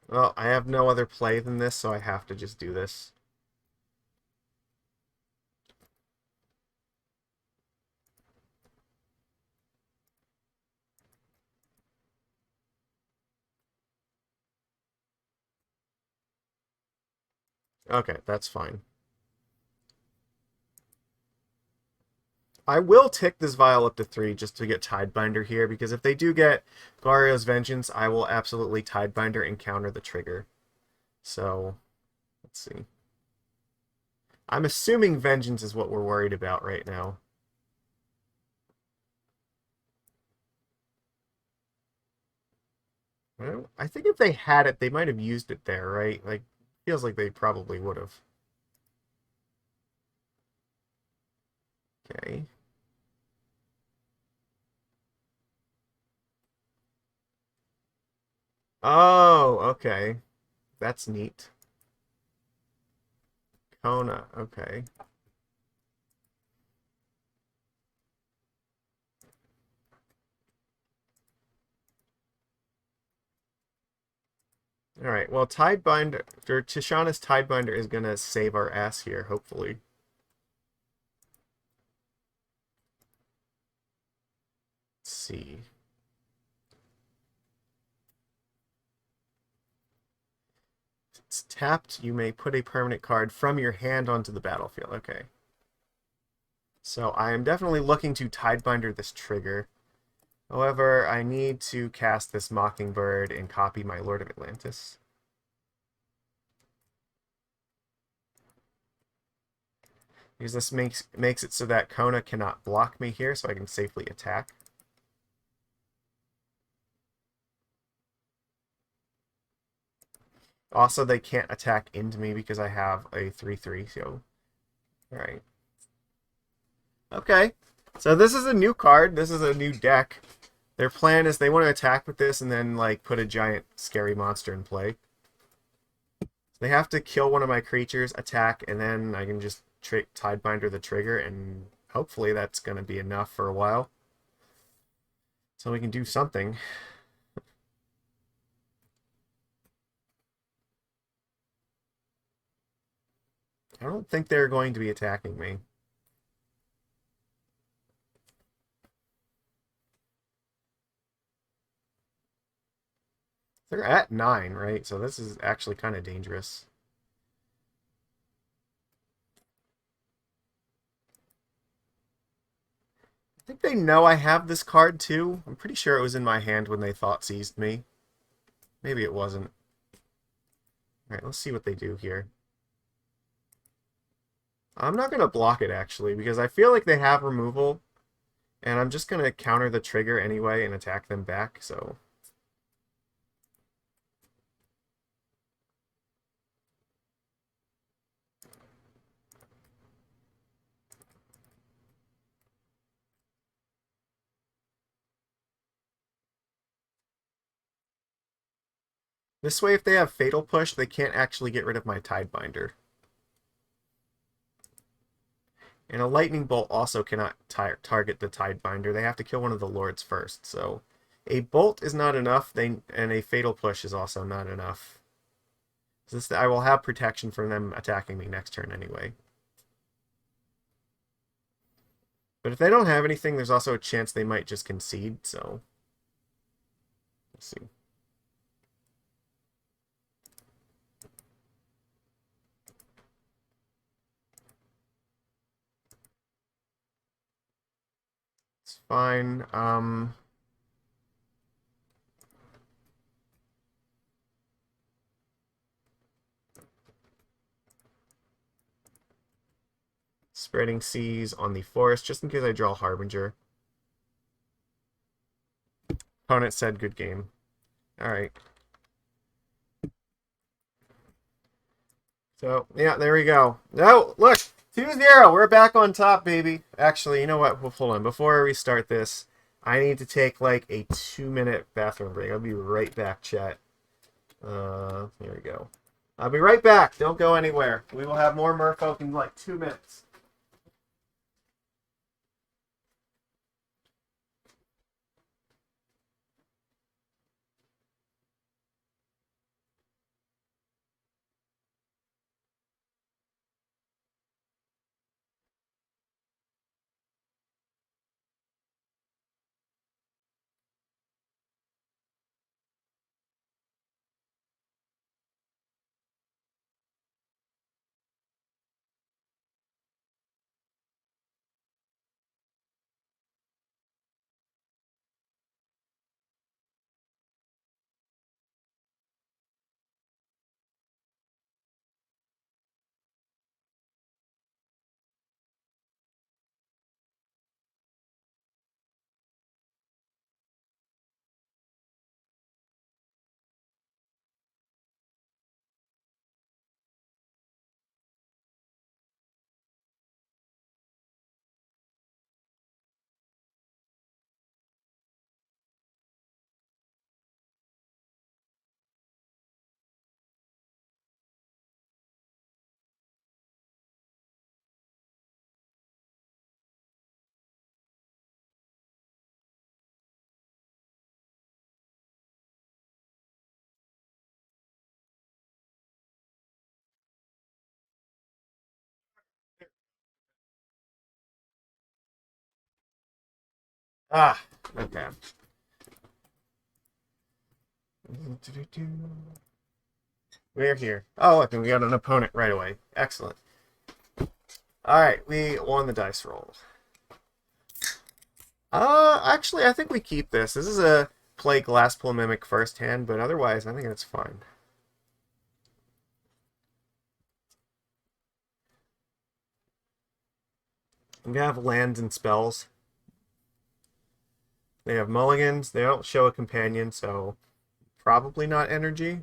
Well, I have no other play than this, so I have to just do this. Okay, that's fine. I will tick this vial up to 3 just to get Tidebinder here, because if they do get Goryo's Vengeance, I will absolutely Tidebinder and counter the trigger. So, let's see. I'm assuming Vengeance is what we're worried about right now. Well, I think if they had it, they might have used it there, right? Like, feels like they probably would have. Okay. Oh, okay. That's neat. Kona, okay. Alright, well, Tidebinder, or Tishana's Tidebinder is going to save our ass here, hopefully. Let's see. If it's tapped, you may put a permanent card from your hand onto the battlefield. Okay. So I am definitely looking to Tidebinder this trigger. However, I need to cast this Mockingbird and copy my Lord of Atlantis. Because this makes it so that Kona cannot block me here, so I can safely attack. Also, they can't attack into me because I have a 3/3, so... Alright. Okay. So this is a new card. This is a new deck. Their plan is they want to attack with this and then, like, put a giant scary monster in play. They have to kill one of my creatures, attack, and then I can just Tidebinder the trigger, and hopefully that's going to be enough for a while. So we can do something. I don't think they're going to be attacking me. They're at 9, right? So this is actually kind of dangerous. I think they know I have this card too. I'm pretty sure it was in my hand when they thought seized me. Maybe it wasn't. Alright, let's see what they do here. I'm not going to block it, actually, because I feel like they have removal, and I'm just going to counter the trigger anyway and attack them back, so... This way, if they have Fatal Push, they can't actually get rid of my Tidebinder. And a Lightning Bolt also cannot target the Tidebinder. They have to kill one of the Lords first, so... A Bolt is not enough, and a Fatal Push is also not enough. So I will have protection from them attacking me next turn anyway. But if they don't have anything, there's also a chance they might just concede, so... Let's see. It's fine. Spreading Seas on the Forest, just in case I draw Harbinger. Opponent said good game. Alright. So, yeah, there we go. No, look! 2-0! We're back on top, baby. Actually, you know what? Well, hold on. Before we start this, I need to take, like, a 2-minute bathroom break. I'll be right back, chat. Here we go. I'll be right back. Don't go anywhere. We will have more Merfolk in, like, 2 minutes. Ah, okay. We're here. Oh, look, and we got an opponent right away. Excellent. Alright, we won the dice roll. Actually, I think we keep this. This is a play Glasspool Mimic first hand, but otherwise, I think it's fine. I'm gonna have lands and spells. They have mulligans. They don't show a companion, so probably not energy.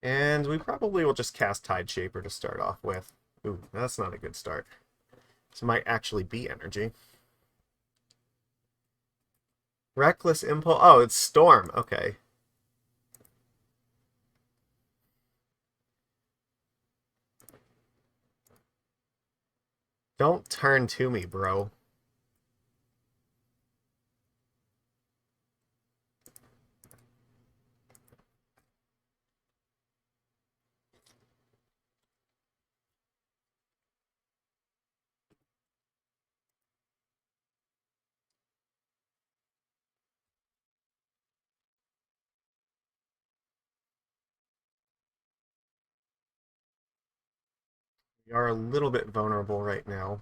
And we probably will just cast Tideshaper to start off with. Ooh, that's not a good start. So it might actually be energy. Reckless Impulse. Oh, it's Storm. Okay. Don't turn to me, bro. We are a little bit vulnerable right now.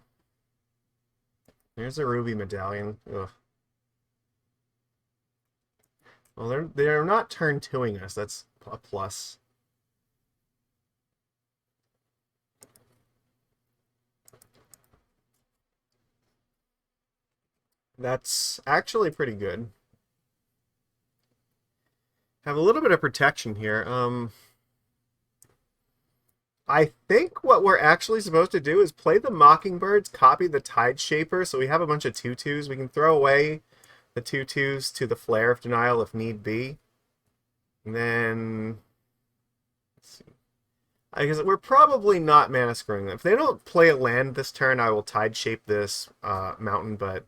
There's a ruby medallion. Ugh. Well, they're not turn toing us. That's a plus. That's actually pretty good. Have a little bit of protection here. I think what we're actually supposed to do is play the Mockingbirds, copy the Tideshaper, so we have a bunch of 2/2s. We can throw away the 2/2s to the Flare of Denial if need be. And then, let's see. I guess we're probably not mana screwing them. If they don't play a land this turn, I will Tideshape this mountain, but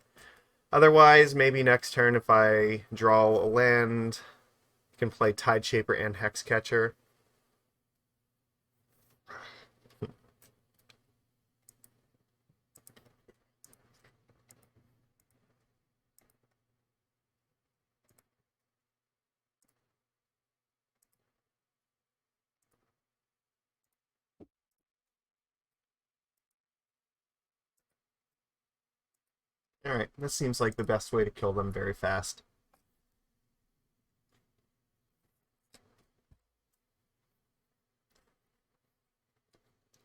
otherwise, maybe next turn if I draw a land, I can play Tideshaper and Hexcatcher. Alright, this seems like the best way to kill them very fast.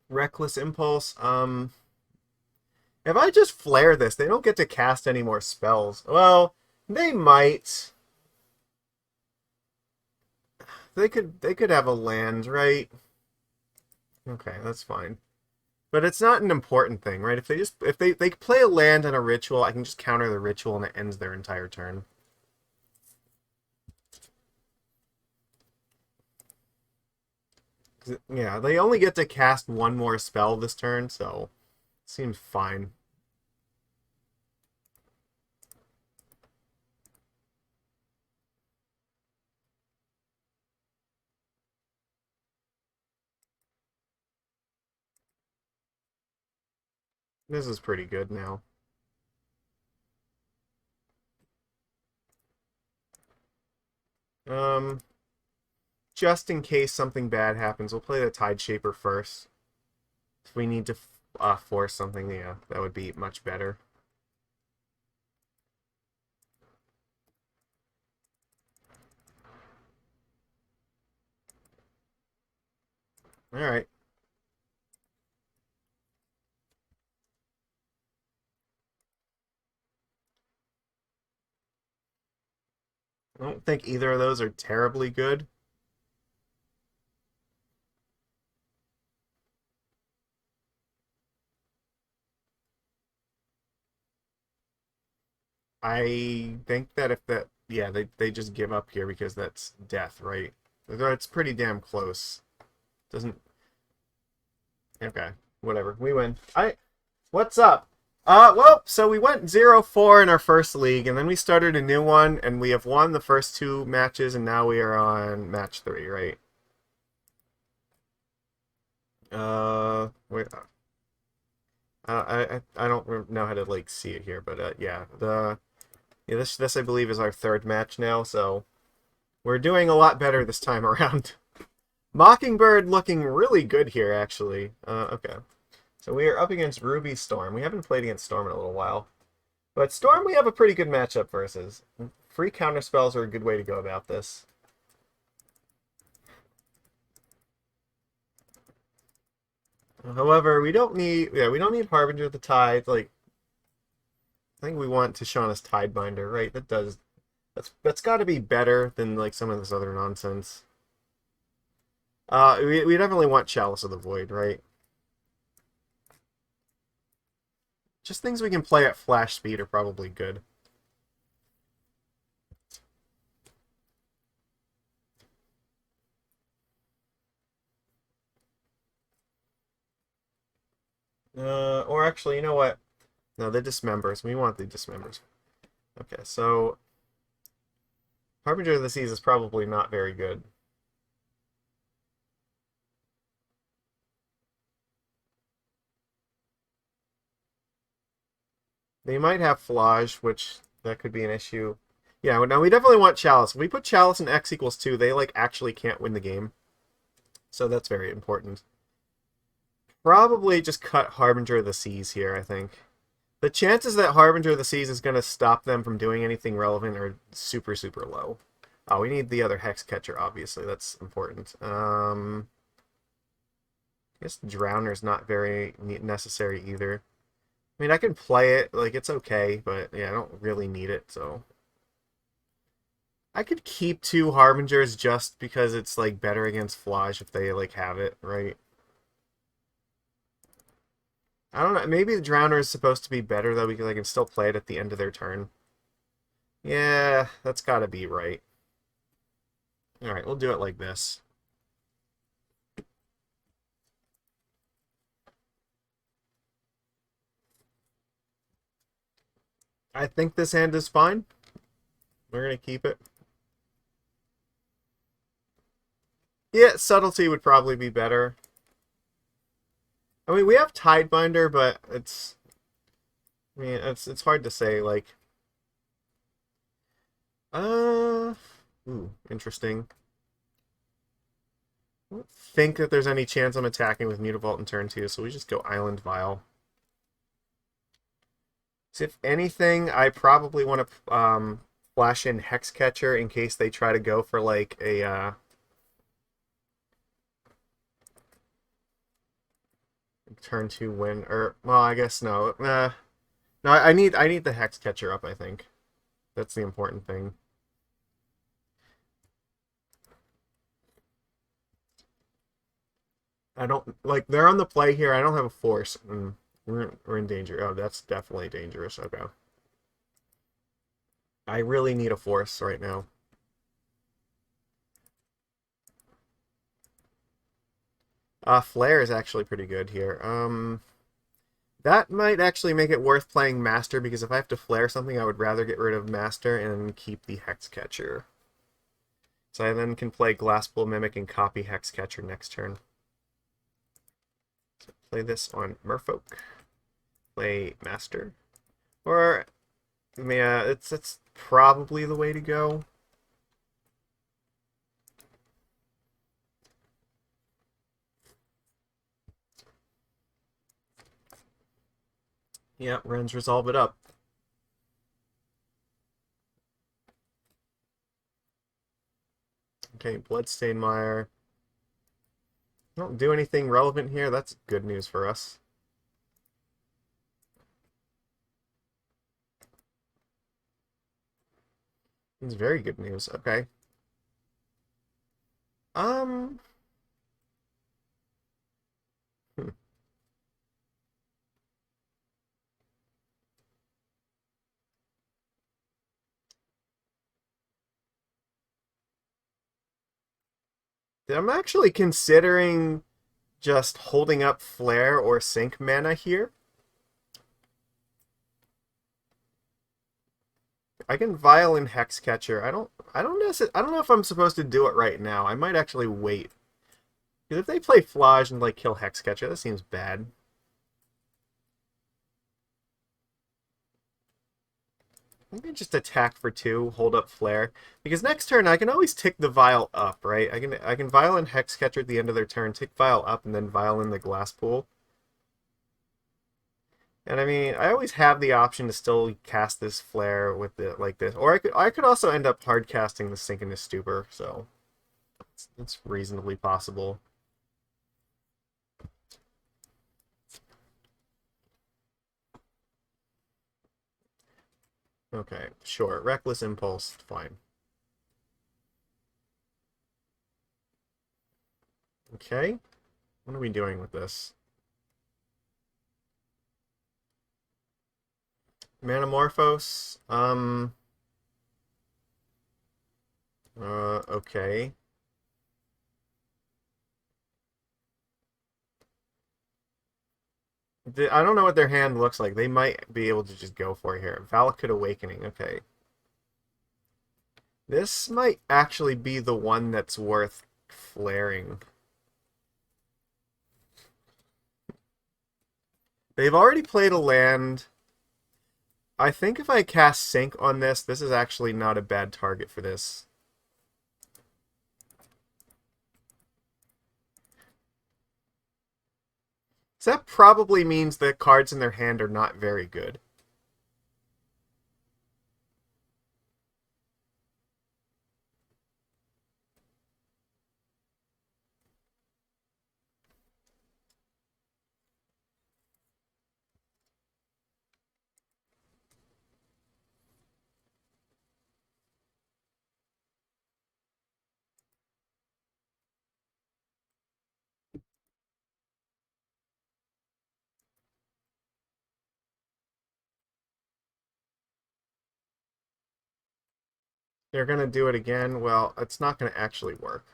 Reckless Impulse. If I just flare this, they don't get to cast any more spells. Well, they might. They could have a land, right? Okay, that's fine. But it's not an important thing, right? If they play a land and a ritual, I can just counter the ritual and it ends their entire turn. Yeah, they only get to cast one more spell this turn, so it seems fine. This is pretty good now. Um, just in case something bad happens, we'll play the Tideshaper first. If we need to force something, yeah, that would be much better. Alright. I don't think either of those are terribly good. I think that if that, yeah, they just give up here because that's death, right? It's pretty damn close. Doesn't, okay, whatever. We win. What's up? Well, so we went 0-4 in our first league, and then we started a new one, and we have won the first two matches, and now we are on match 3, right? Wait, I don't know how to like see it here, but yeah, this I believe is our third match now, so we're doing a lot better this time around. Mockingbird looking really good here, actually. Okay. So we are up against Ruby Storm. We haven't played against Storm in a little while. But Storm we have a pretty good matchup versus. Free counterspells are a good way to go about this. However, we don't need Harbinger of the Tide. Like, I think we want Tishana's Tidebinder, right? That's got to be better than like some of this other nonsense. We definitely want Chalice of the Void, right? Just things we can play at flash speed are probably good. Or actually, you know what? No, the Dismembers. We want the Dismembers. Okay, so Harbinger of the Seas is probably not very good. They might have Flage, which that could be an issue. Yeah, no, we definitely want Chalice. If we put Chalice in X equals 2, they like actually can't win the game. So that's very important. Probably just cut Harbinger of the Seas here, I think. The chances that Harbinger of the Seas is going to stop them from doing anything relevant are super, super low. Oh, we need the other Hexcatcher, obviously. That's important. I guess Drowner's not very necessary either. I mean, I can play it, like, it's okay, but yeah, I don't really need it, so. I could keep 2 Harbingers just because it's, like, better against Flage if they, like, have it, right? I don't know, maybe the Drowner is supposed to be better, though, because I can still play it at the end of their turn. Yeah, that's gotta be right. Alright, we'll do it like this. I think this hand is fine. We're gonna keep it. Yeah, Subtlety would probably be better. I mean, we have Tidebinder, but it's hard to say, like... Interesting. I don't think that there's any chance I'm attacking with Mutavault in turn 2, so we just go Island Vial. So if anything, I probably want to flash in Hexcatcher in case they try to go for like a turn 2 win. Or well, I guess no. No, I need the Hexcatcher up. I think that's the important thing. I don't like they're on the play here. I don't have a force. We're in danger. Oh, that's definitely dangerous. Okay. I really need a force right now. Flare is actually pretty good here. That might actually make it worth playing Master, because if I have to flare something, I would rather get rid of Master and keep the Hexcatcher. So I then can play Glasspool Mimic and copy Hexcatcher next turn. So play this on Merfolk. Play Master. Or, yeah, it's probably the way to go. Yeah, Wren's resolve it up. Okay, Bloodstain Mire. Don't do anything relevant here. That's good news for us. It's very good news. Okay. Um. Hmm. I'm actually considering just holding up Flare or Sync mana here. I can Violin Hexcatcher. I don't know if I'm supposed to do it right now. I might actually wait. Because if they play Flage and like kill Hexcatcher, that seems bad. Maybe just attack for 2, hold up Flare. Because next turn I can always tick the Vial up, right? I can Violin Hexcatcher at the end of their turn, tick Vial up, and then Violin the Glasspool. And I mean, I always have the option to still cast this Flare with it like this. Or I could also end up hard casting the Sink into Stupor, so it's reasonably possible. Okay, sure. Reckless Impulse, fine. Okay. What are we doing with this? Manamorphose. Okay. I don't know what their hand looks like. They might be able to just go for it here. Valakut Awakening. Okay. This might actually be the one that's worth flaring. They've already played a land. I think if I cast Sync on this, this is actually not a bad target for this. So that probably means the cards in their hand are not very good. They're going to do it again. Well, it's not going to actually work.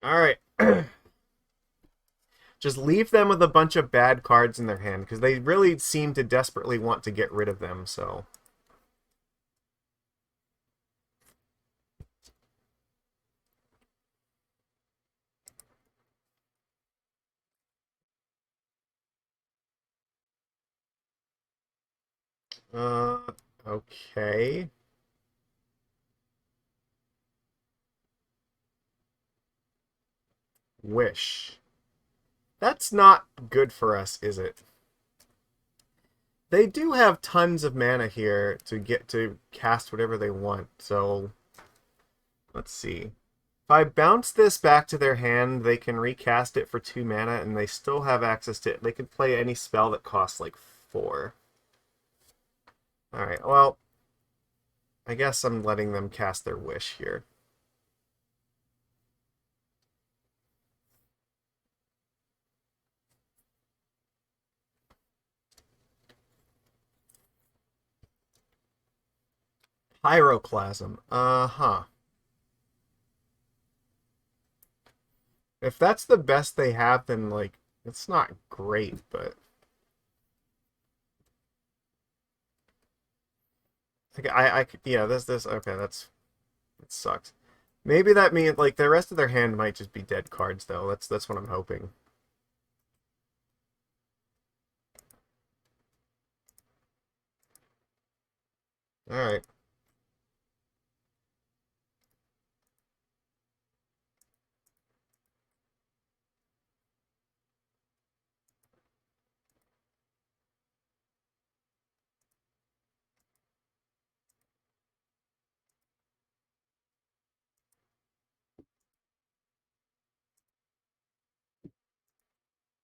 All right. Just leave them with a bunch of bad cards in their hand, because they really seem to desperately want to get rid of them, so... Uh, okay. Wish. That's not good for us, is it? They do have tons of mana here to get to cast whatever they want, so... Let's see. If I bounce this back to their hand, they can recast it for 2 mana, and they still have access to it. They can play any spell that costs, like, 4. Alright, well... I guess I'm letting them cast their Wish here. Pyroclasm. Uh-huh. If that's the best they have, then, like, it's not great, but... Like, yeah, okay, it sucks. Maybe that means, like, the rest of their hand might just be dead cards, though. That's what I'm hoping. Alright.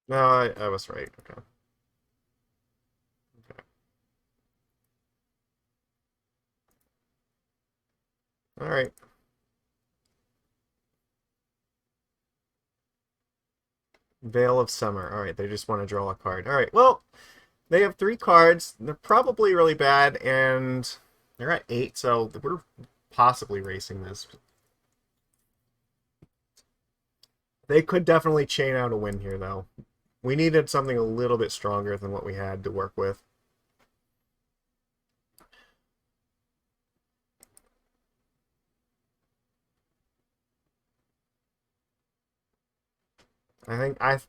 No, I was right. Okay. Okay. Alright. Veil of Summer. Alright, they just want to draw a card. Alright, well, they have 3 cards. They're probably really bad, and they're at 8, so we're possibly racing this. They could definitely chain out a win here, though. We needed something a little bit stronger than what we had to work with. I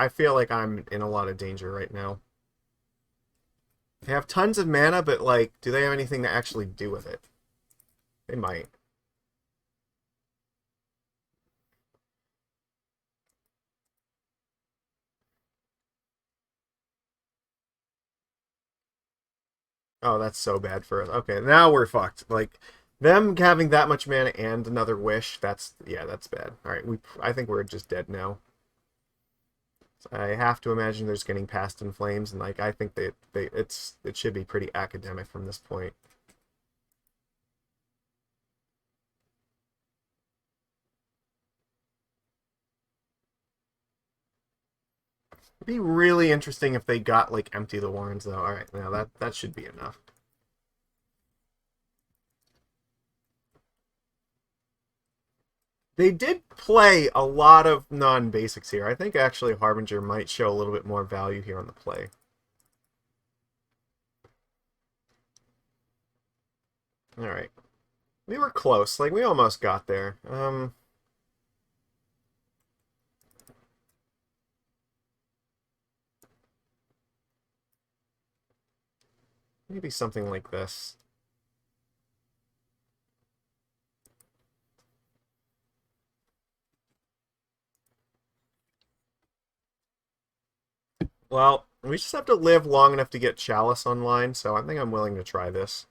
feel like I'm in a lot of danger right now. They have tons of mana, but like, do they have anything to actually do with it? They might. Oh, that's so bad for us. Okay, now we're fucked. Like, them having that much mana and another wish, yeah, that's bad. Alright, I think we're just dead now. So I have to imagine there's getting past in flames, and like I think it should be pretty academic from this point. It'd be really interesting if they got like Empty the Warrens though. Alright, now that should be enough. They did play a lot of non-basics here. I think actually Harbinger might show a little bit more value here on the play. Alright. We were close. Like, we almost got there. Maybe something like this. Well, we just have to live long enough to get Chalice online, so I think I'm willing to try this.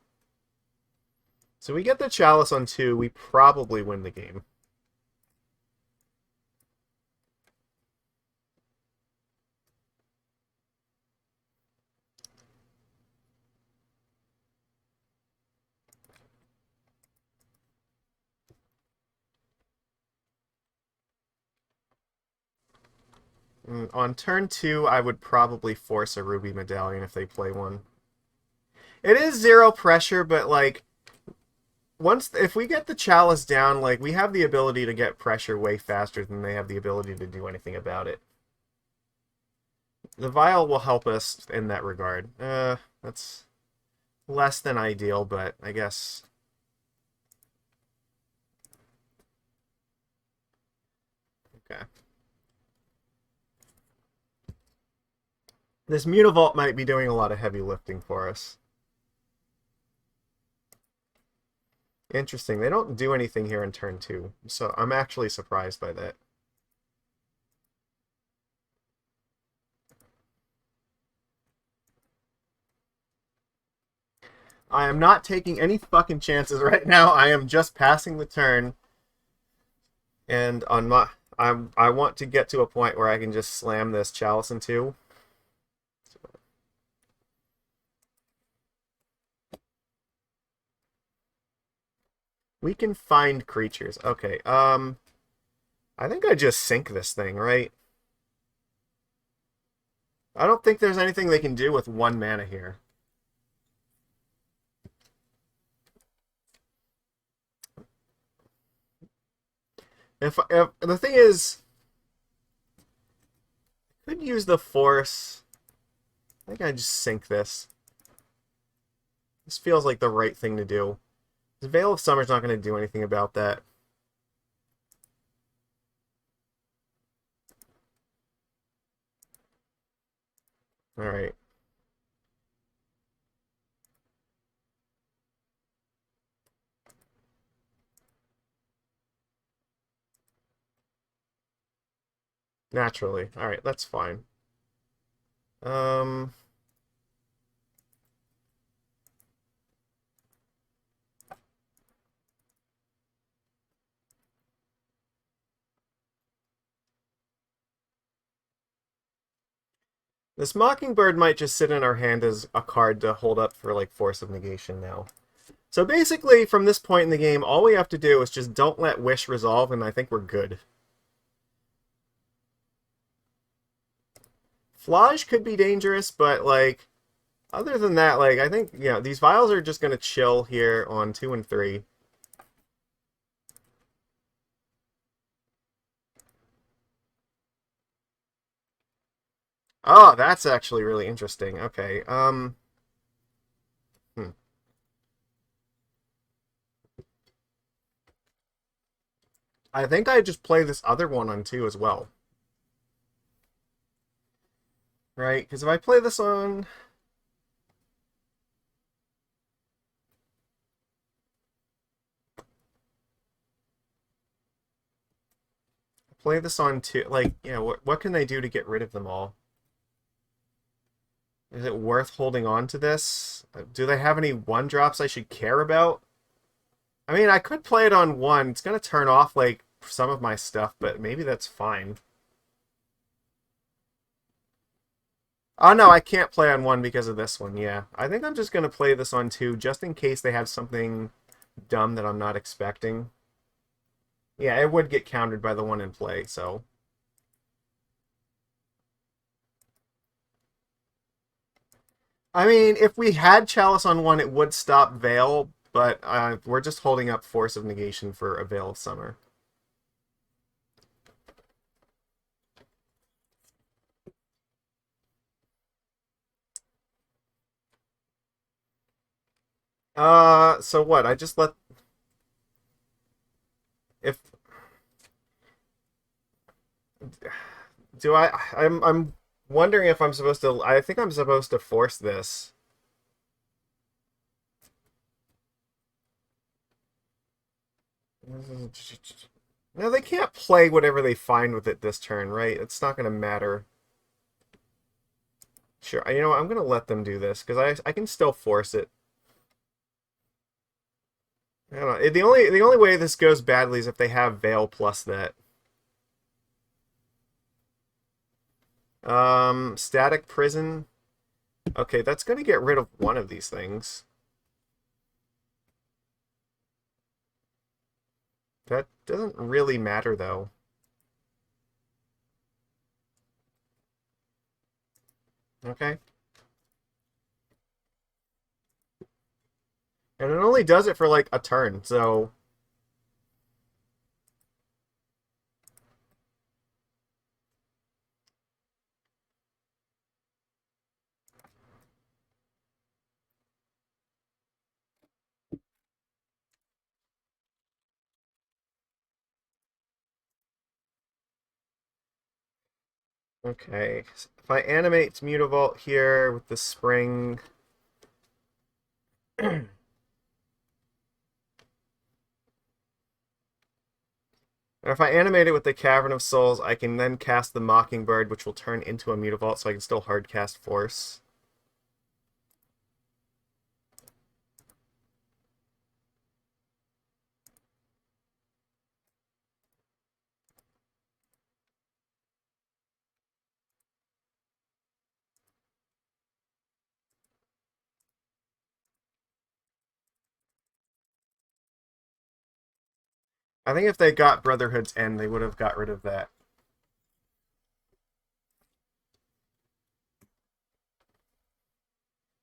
So we get the Chalice on 2, we probably win the game. On turn 2, I would probably force a Ruby Medallion if they play one. It is 0 pressure, but like, if we get the Chalice down, like, we have the ability to get pressure way faster than they have the ability to do anything about it. The Vial will help us in that regard. That's less than ideal, but I guess... Okay. This Mutavault might be doing a lot of heavy lifting for us. Interesting. They don't do anything here in turn 2, so I'm actually surprised by that. I am not taking any fucking chances right now. I am just passing the turn. And on my... I want to get to a point where I can just slam this Chalice in 2. We can find creatures. Okay, I think I just sink this thing, right? I don't think there's anything they can do with 1 mana here. If the thing is, I could use the Force. I think I just sink this. This feels like the right thing to do. The Veil of Summer's not going to do anything about that. Alright. Naturally. Alright, that's fine. This Mockingbird might just sit in our hand as a card to hold up for, like, Force of Negation now. So basically, from this point in the game, all we have to do is just don't let Wish resolve, and I think we're good. Flage could be dangerous, but like other than that, like I think these vials are just gonna chill here on 2 and 3. Oh, that's actually really interesting. Okay. Hmm. I think I just play this other one on 2 as well. Right? Because if I play this on two, like, what can they do to get rid of them all? Is it worth holding on to this? Do they have any 1-drops I should care about? I mean, I could play it on 1. It's going to turn off, like, some of my stuff, but maybe that's fine. Oh, no, I can't play on 1 because of this one, yeah. I think I'm just going to play this on 2, just in case they have something dumb that I'm not expecting. Yeah, it would get countered by the one in play, so... I mean, if we had Chalice on 1, it would stop Veil, but we're just holding up Force of Negation for a Veil of Summer. So what? I just let... If... Do I... I'm wondering if I'm supposed to... I think I'm supposed to force this. No, they can't play whatever they find with it this turn, right? It's not going to matter. Sure, you know what? I'm going to let them do this, because I can still force it. I don't know. The only way this goes badly is if they have Veil plus that. Static Prison. Okay, that's going to get rid of one of these things. That doesn't really matter, though. Okay. And it only does it for, like, a turn, so... Okay. If I animate Mutavault here with the spring... If I animate it with the Cavern of Souls, I can then cast the Mockingbird, which will turn into a Mutavault, so I can still hardcast Force. I think if they got Brotherhood's End, they would have got rid of that.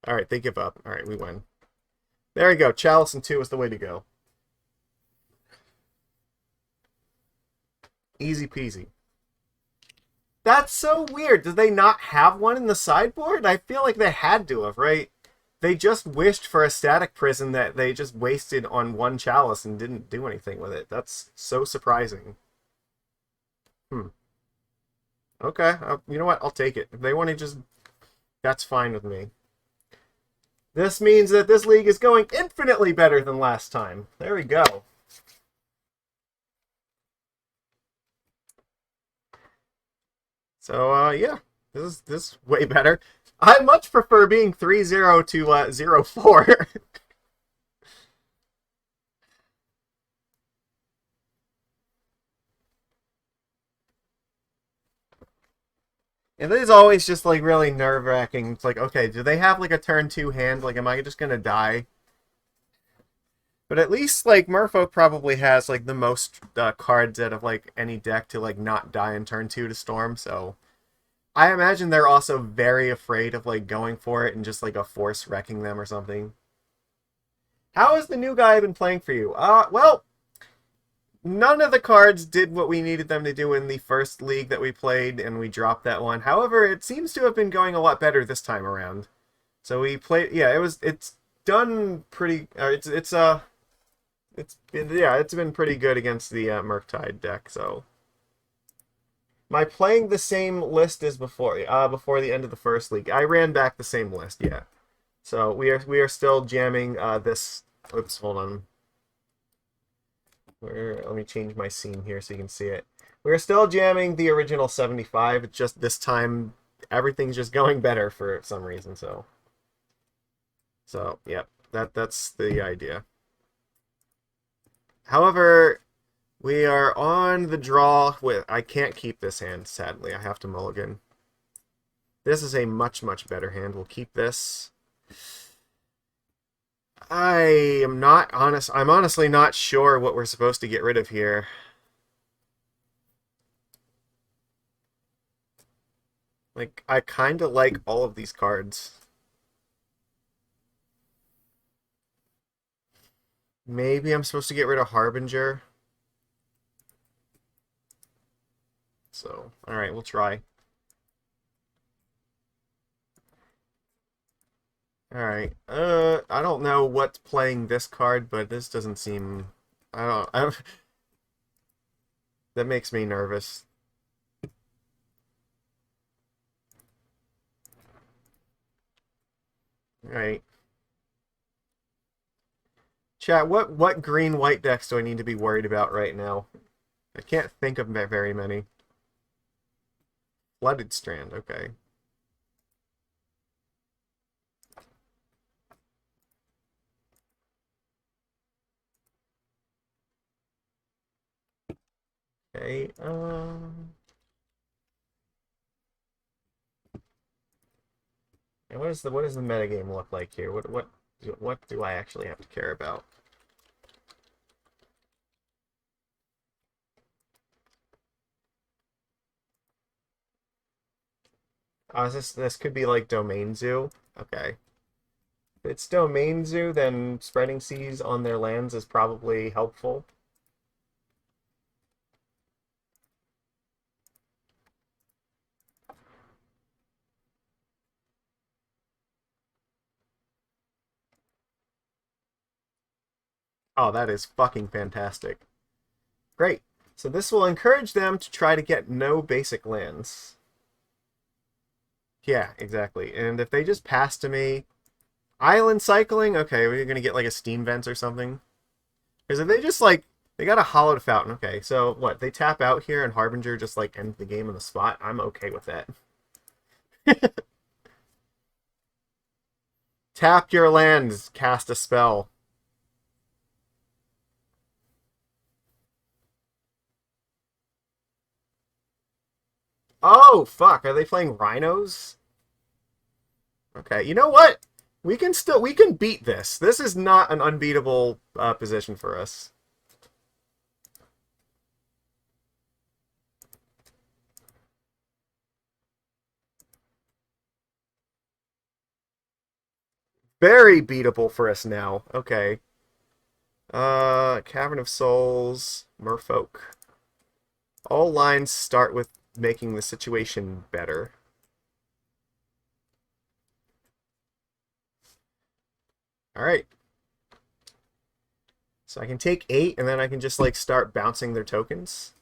Alright, they give up. Alright, we win. There we go. Chalice and 2 is the way to go. Easy peasy. That's so weird. Did they not have one in the sideboard? I feel like they had to have, right? They just wished for a Static Prison that they just wasted on 1 Chalice and didn't do anything with it. That's so surprising. Okay, you know what? I'll take it. If they want to just... That's fine with me. This means that this league is going infinitely better than last time. There we go. So, yeah. This is way better. I much prefer being 3-0 to 0-4. It is always just, like, really nerve-wracking. It's like, okay, do they have, like, a turn 2 hand? Like, am I just gonna die? But at least, like, Merfolk probably has, like, the most cards out of, like, any deck to, like, not die in turn 2 to Storm, so... I imagine they're also very afraid of like going for it and just like a force wrecking them or something. How has the new guy been playing for you? Well, none of the cards did what we needed them to do in the first league that we played, and we dropped that one. However, it seems to have been going a lot better this time around. So we played. Yeah, it's done pretty. It's been pretty good against the Murktide deck. So my playing the same list as before. Before the end of the first league, I ran back the same list. Yeah. So we are still jamming this. Oops, hold on. Let me change my scene here so you can see it. We're still jamming the original 75. It's just this time everything's just going better for some reason. So yep, that's the idea. However, we are on the draw with. I can't keep this hand, sadly. I have to mulligan. This is a much, much better hand. We'll keep this. I'm honestly not sure what we're supposed to get rid of here. Like, I kind of like all of these cards. Maybe I'm supposed to get rid of Harbinger. So, alright, we'll try. Alright, I don't know what's playing this card, but this doesn't seem... I don't... That makes me nervous. Alright. Chat, what green-white decks do I need to be worried about right now? I can't think of very many. Flooded Strand, okay. Okay, and what does the metagame look like here? What do I actually have to care about? This could be like Domain Zoo. Okay. If it's Domain Zoo, then spreading seas on their lands is probably helpful. Oh, that is fucking fantastic. Great. So this will encourage them to try to get no basic lands. Yeah, exactly. And if they just pass to me, island cycling, okay, we're gonna get like a steam vents or something. Because if they just like they got a hollowed fountain, okay. So what? They tap out here and Harbinger just like ends the game on the spot. I'm okay with that. Tap your lands, cast a spell. Oh fuck! Are they playing rhinos? Okay, you know what? We can beat this. This is not an unbeatable position for us. Very beatable for us now. Okay. Cavern of Souls, Merfolk. All lines start with making the situation better. All right. So I can take 8, and then I can just like start bouncing their tokens.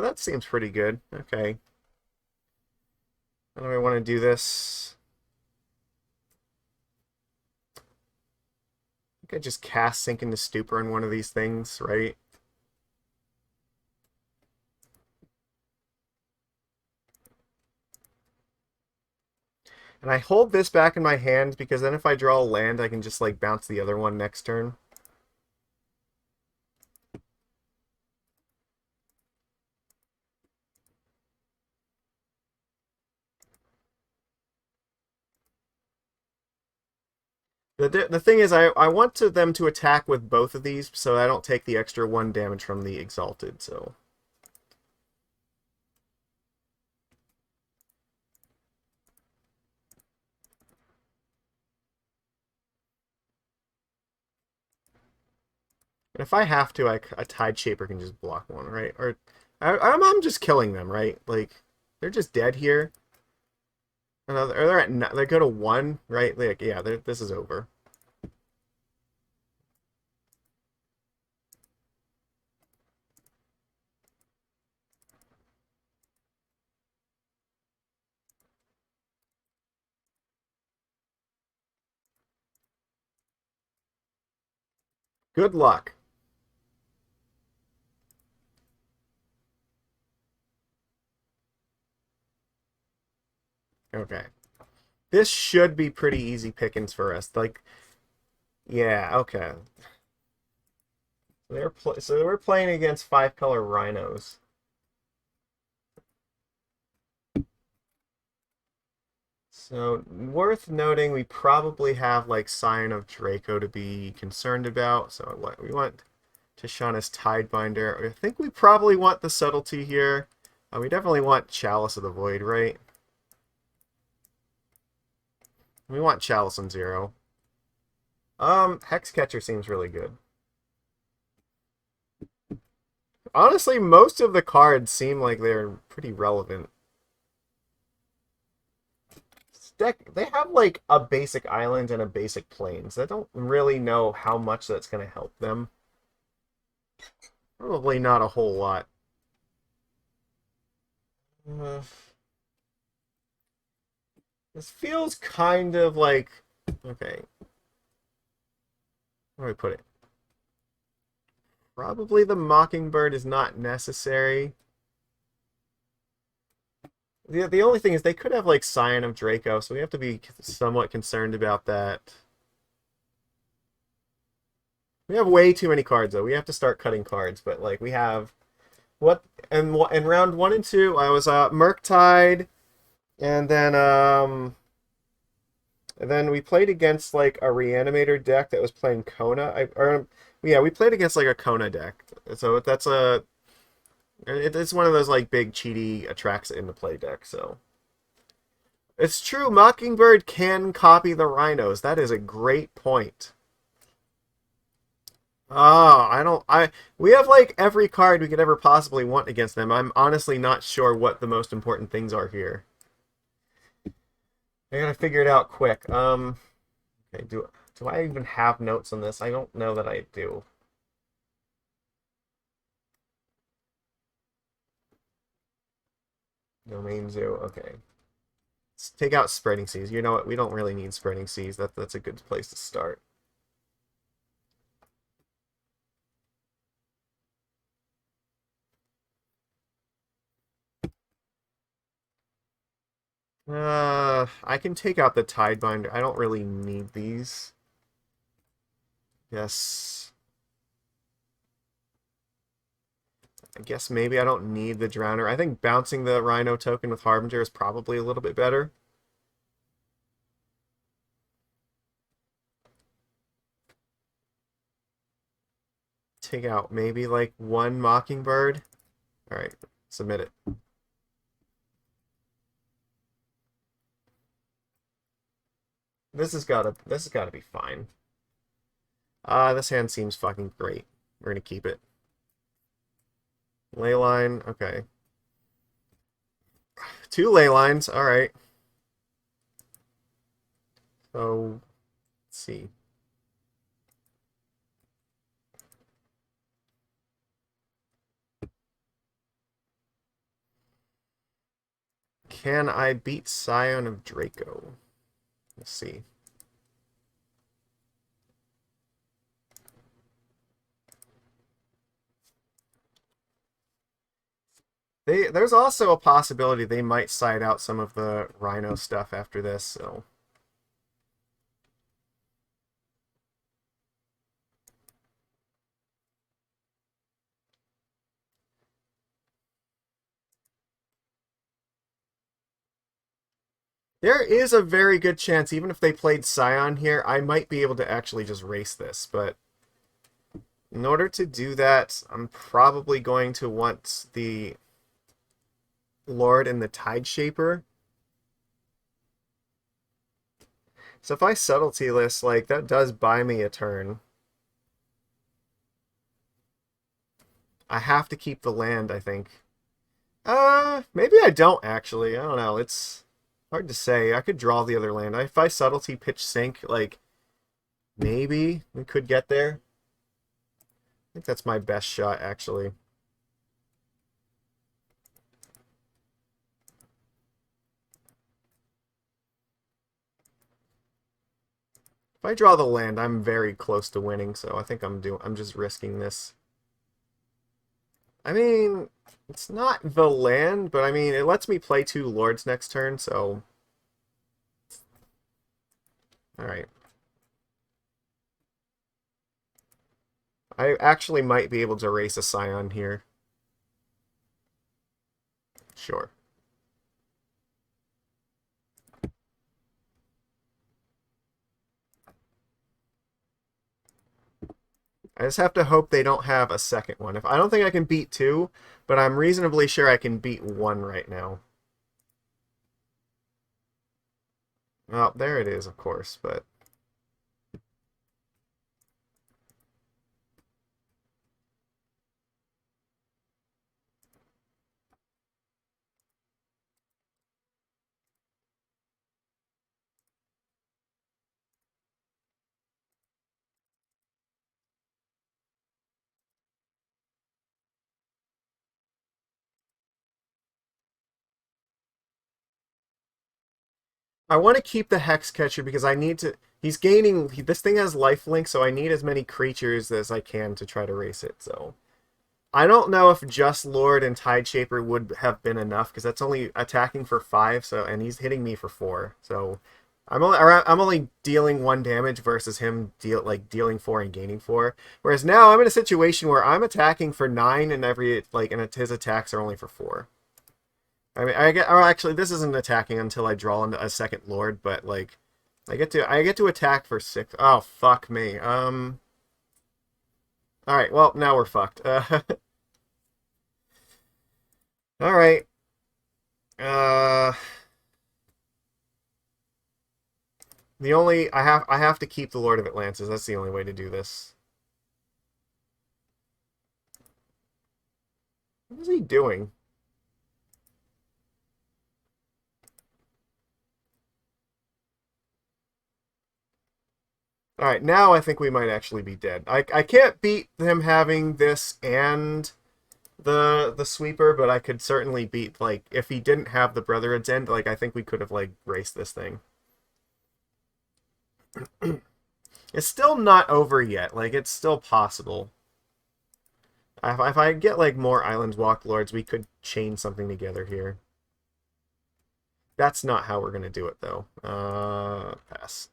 That seems pretty good. Okay. How do I want to do this? I think I just cast Sink into Stupor in one of these things, right? And I hold this back in my hand because then if I draw a land, I can just like bounce the other one next turn. The thing is, I want them to attack with both of these so I don't take the extra 1 damage from the Exalted, so... And if I have to, a Tide Shaper can just block one, right? Or I'm just killing them, right? Like, they're just dead here. Or they go to 1, right? Like, yeah, this is over. Good luck. Okay. This should be pretty easy pickings for us. Like, yeah, okay. So we're playing against 5-color rhinos. So worth noting, we probably have like Scion of Draco to be concerned about. So what we want Tishana's Tidebinder. I think we probably want the Subtlety here. We definitely want Chalice of the Void, right? We want Chalice on 0. Hexcatcher seems really good. Honestly, most of the cards seem like they're pretty relevant. This deck, they have like a basic island and a basic plains. I don't really know how much that's going to help them. Probably not a whole lot. Uh, this feels kind of like... Okay. Where do I put it? Probably the Mockingbird is not necessary. The only thing is they could have like Scion of Draco, so we have to be somewhat concerned about that. We have way too many cards though. We have to start cutting cards, but like we have what in round 1 and 2 I was Murktide, and then we played against like a Reanimator deck that was playing Kona. Yeah, we played against like a Kona deck. So it's one of those like big cheaty attracts in the play deck, so it's true, Mockingbird can copy the rhinos. That is a great point. We have like every card we could ever possibly want against them. I'm honestly not sure what the most important things are here. I gotta figure it out quick. Okay, do I even have notes on this? I don't know that I do. Domain Zoo, okay. Let's take out Spreading Seas. You know what? We don't really need Spreading Seas. That's a good place to start. I can take out the Tidebinder. I don't really need these. Yes. I guess maybe I don't need the Drowner. I think bouncing the Rhino token with Harbinger is probably a little bit better. Take out maybe like 1 Mockingbird. Alright, submit it. This has gotta be fine. This hand seems fucking great. We're gonna keep it. Leyline, okay. 2 ley lines, alright. So let's see. Can I beat Scion of Draco? Let's see. there's also a possibility they might side out some of the Rhino stuff after this, so... There is a very good chance, even if they played Scion here, I might be able to actually just race this, but in order to do that, I'm probably going to want the Lord and the Tide Shaper. So if I Subtlety this, like, that does buy me a turn. I have to keep the land, I think. Maybe I don't, actually. I don't know. It's hard to say. I could draw the other land. If I Subtlety pitch sink, like, maybe we could get there. I think that's my best shot, actually. If I draw the land, I'm very close to winning, so I think I'm just risking this. I mean, it's not the land, but I mean, it lets me play 2 lords next turn, so... Alright. I actually might be able to race a Scion here. Sure. I just have to hope they don't have a second one. I don't think I can beat 2, but I'm reasonably sure I can beat 1 right now. Well, there it is, of course, but... I want to keep the Hexcatcher because I need to... He's gaining... This thing has lifelink, so I need as many creatures as I can to try to race it, so... I don't know if just Lord and Tide Shaper would have been enough, because that's only attacking for 5, so and he's hitting me for 4. So I'm only dealing 1 damage versus him dealing 4 and gaining 4. Whereas now I'm in a situation where I'm attacking for 9 and his attacks are only for 4. I mean, actually, this isn't attacking until I draw a second Lord, but like I get to attack for 6. Oh, fuck me. All right, well, now we're fucked. All right. Uh, I have to keep the Lord of Atlantis. That's the only way to do this. What is he doing? All right, now I think we might actually be dead. I can't beat him having this and the sweeper, but I could certainly beat, like, if he didn't have the Brotherhood's End, like, I think we could have, like, raced this thing. It's still not over yet. Like, it's still possible. If I get, like, more Island Walk Lords, we could chain something together here. That's not how we're going to do it, though. Pass.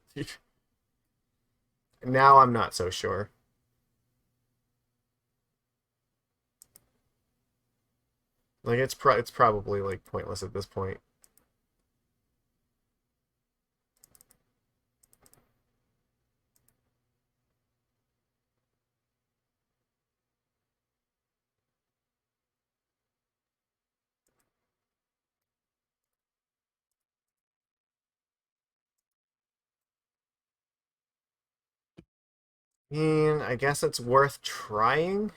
Now I'm not so sure. Like, it's probably, like, pointless at this point. And I guess it's worth trying.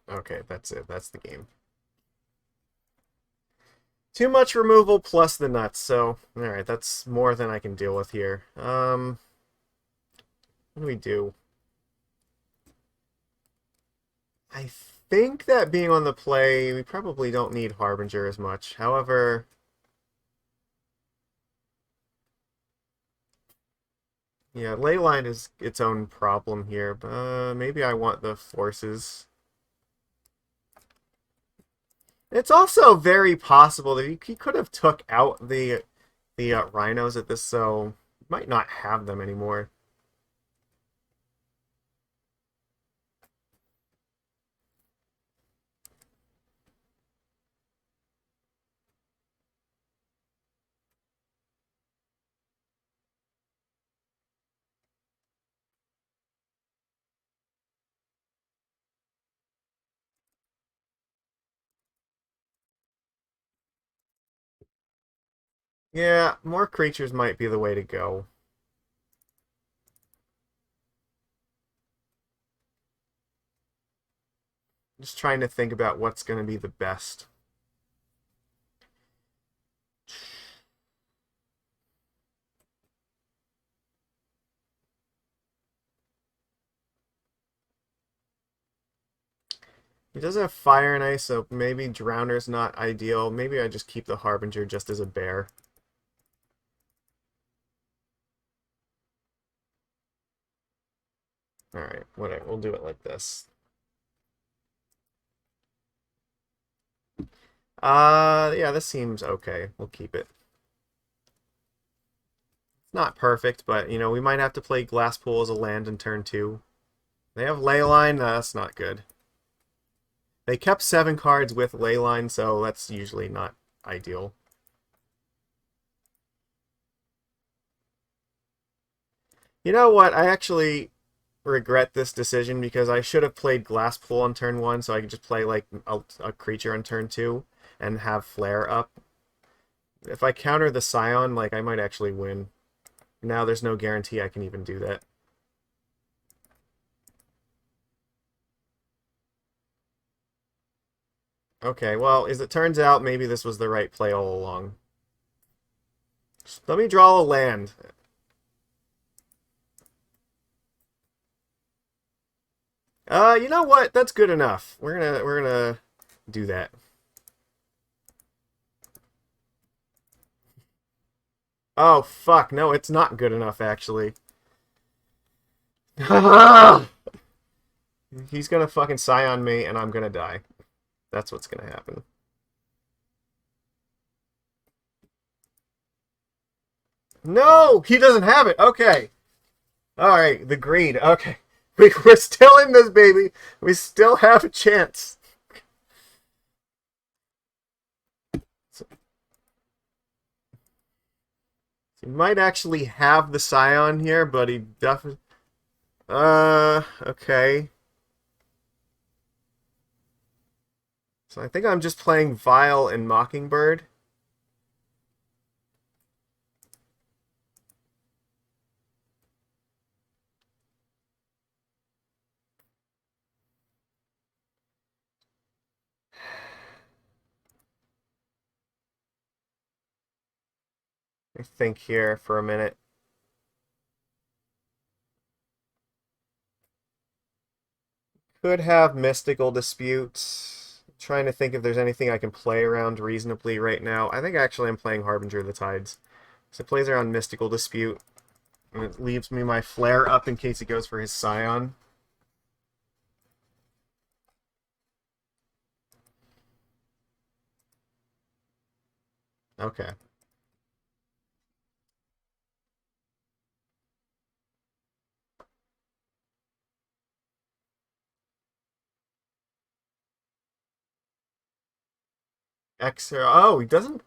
Okay, that's it. That's the game. Too much removal plus the nuts, so... Alright, that's more than I can deal with here. What do we do? I think that being on the play, we probably don't need Harbinger as much. However... Yeah, Leyline is its own problem here, but maybe I want the forces. It's also very possible that he could have took out the rhinos at this, so might not have them anymore. Yeah, more creatures might be the way to go. Just trying to think about what's going to be the best. He does have fire and ice, so maybe Drowner's not ideal. Maybe I just keep the Harbinger just as a bear. Alright, whatever. We'll do it like this. Yeah, this seems okay. We'll keep it. It's not perfect, but, you know, we might have to play Glasspool as a land in turn 2. They have Leyline. That's not good. They kept 7 cards with Leyline, so that's usually not ideal. You know what? I actually regret this decision because I should have played Glasspool on turn 1 so I could just play like a creature on turn 2 and have Flare up. If I counter the Scion, like I might actually win. Now there's no guarantee I can even do that. Okay, well, as it turns out, maybe this was the right play all along. Just let me draw a land. You know what? That's good enough. We're gonna do that. Oh fuck, no, it's not good enough actually. He's gonna fucking Scion me and I'm gonna die. That's what's gonna happen. No, he doesn't have it. Okay. Alright, the greed. Okay. We're still in this, baby. We still have a chance. So, he might actually have the Scion here, but he definitely... okay. So I think I'm just playing Vial and Mockingbird. I think here for a minute. Could have Mystical Disputes. Trying to think if there's anything I can play around reasonably right now. I think actually I'm playing Harbinger of the Tides. So it plays around Mystical Dispute. And it leaves me my Flare up in case he goes for his Scion. Okay. Oh, he doesn't...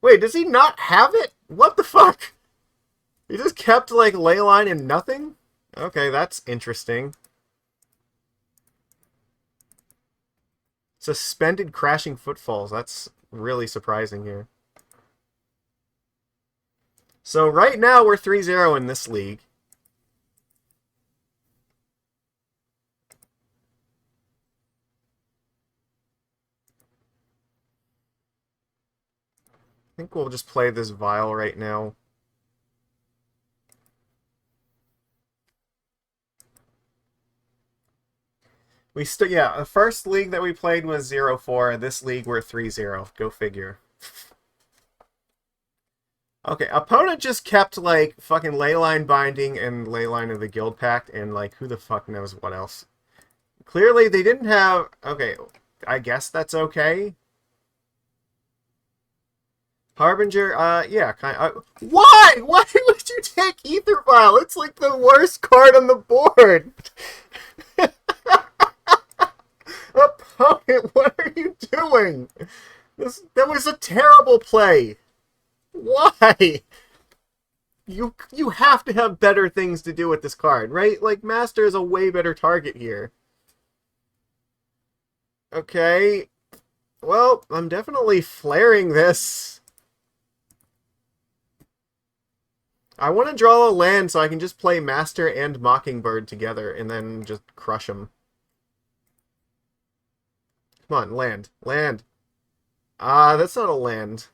Wait, does he not have it? What the fuck? He just kept, like, Leyline and nothing? Okay, that's interesting. Suspended Crashing Footfalls. That's really surprising here. So right now we're 3-0 in this league. I think we'll just play this Vial right now. Yeah, the first league that we played was 0-4. This league we're 3-0. Go figure. Okay, opponent just kept, like, fucking Leyline Binding and Leyline of the Guild Pact, and, like, who the fuck knows what else. Clearly, they didn't have... Okay, I guess that's okay. Harbinger, yeah, kind of... Why? Why would you take Aether Vial? It's, like, the worst card on the board! Opponent, what are you doing? That was a terrible play! Why? You have to have better things to do with this card, right? Like, Master is a way better target here. Okay. Well, I'm definitely flaring this. I want to draw a land so I can just play Master and Mockingbird together and then just crush them. Come on, land. Land. Ah, that's not a land.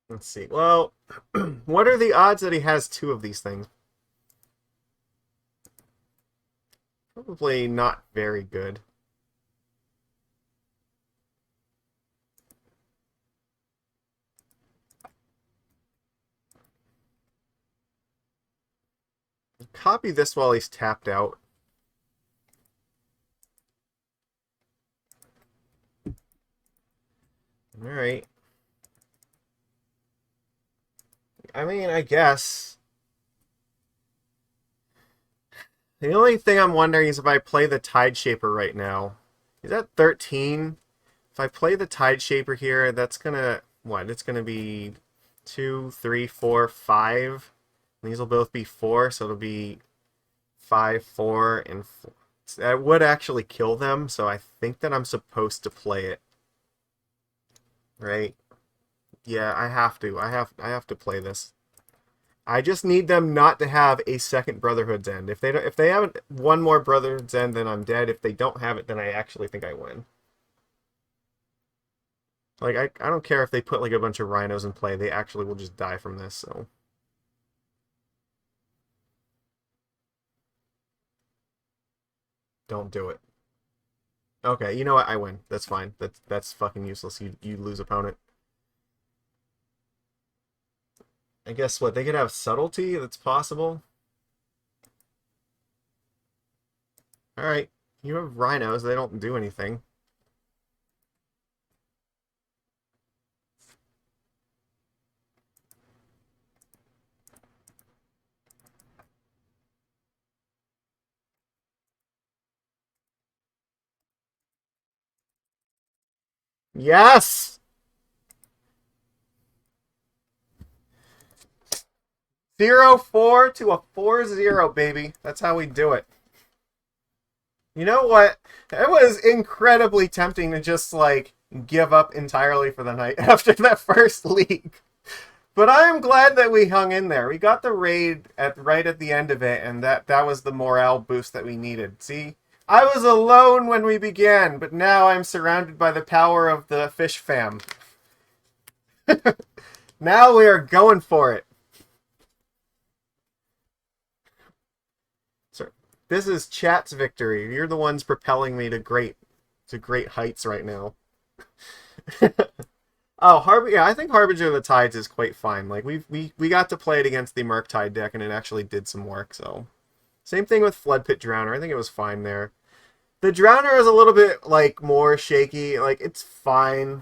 Let's see. Well, what are the odds that he has two of these things? Probably not very good. Copy this while he's tapped out. Alright. I mean, I guess. The only thing I'm wondering is if I play the Tide Shaper right now. Is that 13? If I play the Tide Shaper here, that's gonna... What? It's gonna be 2, 3, 4, 5. These will both be 4, so it'll be 5, 4, and 4. That would actually kill them, so I think that I'm supposed to play it. Right? Yeah, I have to. I have to play this. I just need them not to have a second Brotherhood's End. If they haven't one more Brotherhood's End, then I'm dead. If they don't have it, then I actually think I win. Like, I don't care if they put like a bunch of rhinos in play. They actually will just die from this, so. Don't do it. Okay, you know what? I win. That's fine. That's fucking useless. You lose, opponent. I guess what? They could have Subtlety? That's possible. Alright. You have rhinos. They don't do anything. Yes! 0-4 to a 4-0, baby. That's how we do it. You know what? It was incredibly tempting to just, like, give up entirely for the night after that first league. But I'm glad that we hung in there. We got the raid right at the end of it, and that was the morale boost that we needed. See? I was alone when we began, but now I'm surrounded by the power of the fish fam. Now we are going for it. So, this is chat's victory. You're the ones propelling me to great heights right now. Oh, Harbinger. Yeah, I think Harbinger of the Tides is quite fine. Like we got to play it against the Murktide deck, and it actually did some work. So, same thing with Floodpits Drowner. I think it was fine there. The Drowner is a little bit like more shaky. Like it's fine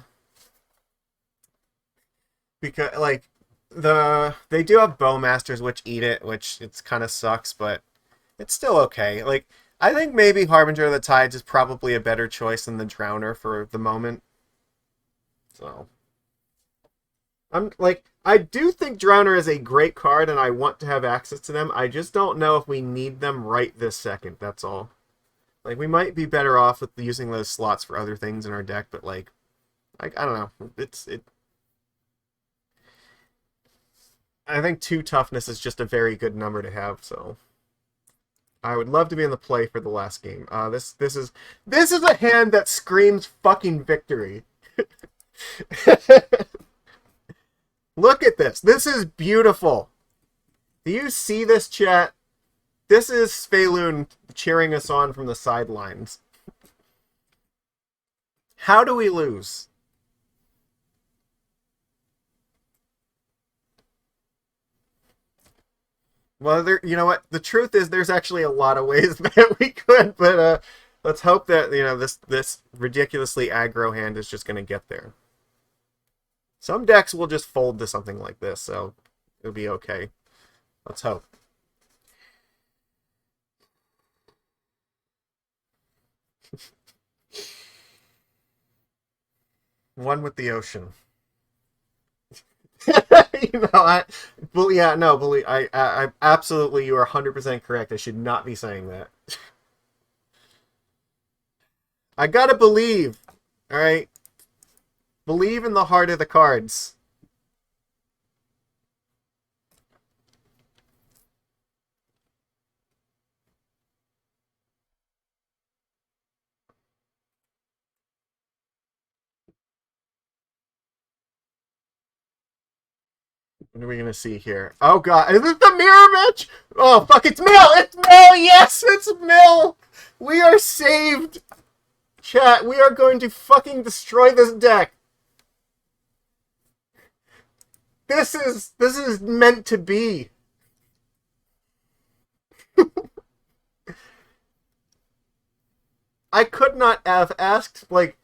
because like they do have Bowmasters which eat it, which it's kind of sucks, but it's still okay. Like I think maybe Harbinger of the Tides is probably a better choice than the Drowner for the moment. So. I do think Drowner is a great card, and I want to have access to them. I just don't know if we need them right this second. That's all. Like we might be better off with using those slots for other things in our deck, but like, I don't know. I think 2 toughness is just a very good number to have. So I would love to be in the play for the last game. This is a hand that screams fucking victory. Look at this. This is beautiful. Do you see this, chat? This is Sphaloon cheering us on from the sidelines. How do we lose? Well, you know what? The truth is, there's actually a lot of ways that we could, but let's hope that this ridiculously aggro hand is just going to get there. Some decks will just fold to something like this, so it'll be okay. Let's hope. One with the ocean. I absolutely, you are 100% correct. I should not be saying that. I gotta believe, all right? Believe in the heart of the cards. What are we gonna see here? Oh god, is it the mirror match? Oh fuck, it's Mill! It's Mill! Yes, it's Mill! We are saved! Chat, we are going to fucking destroy this deck. This is meant to be. I could not have asked, like,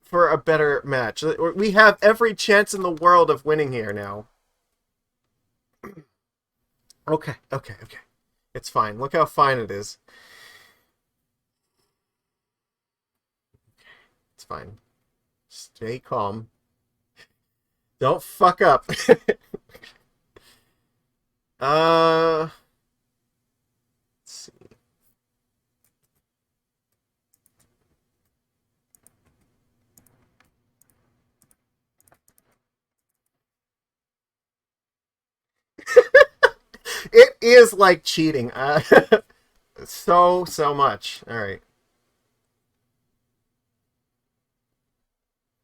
for a better match. We have every chance in the world of winning here now. Okay. It's fine. Look how fine it is. It's fine. Stay calm. Don't fuck up. Let's see. It is like cheating. So much. All right.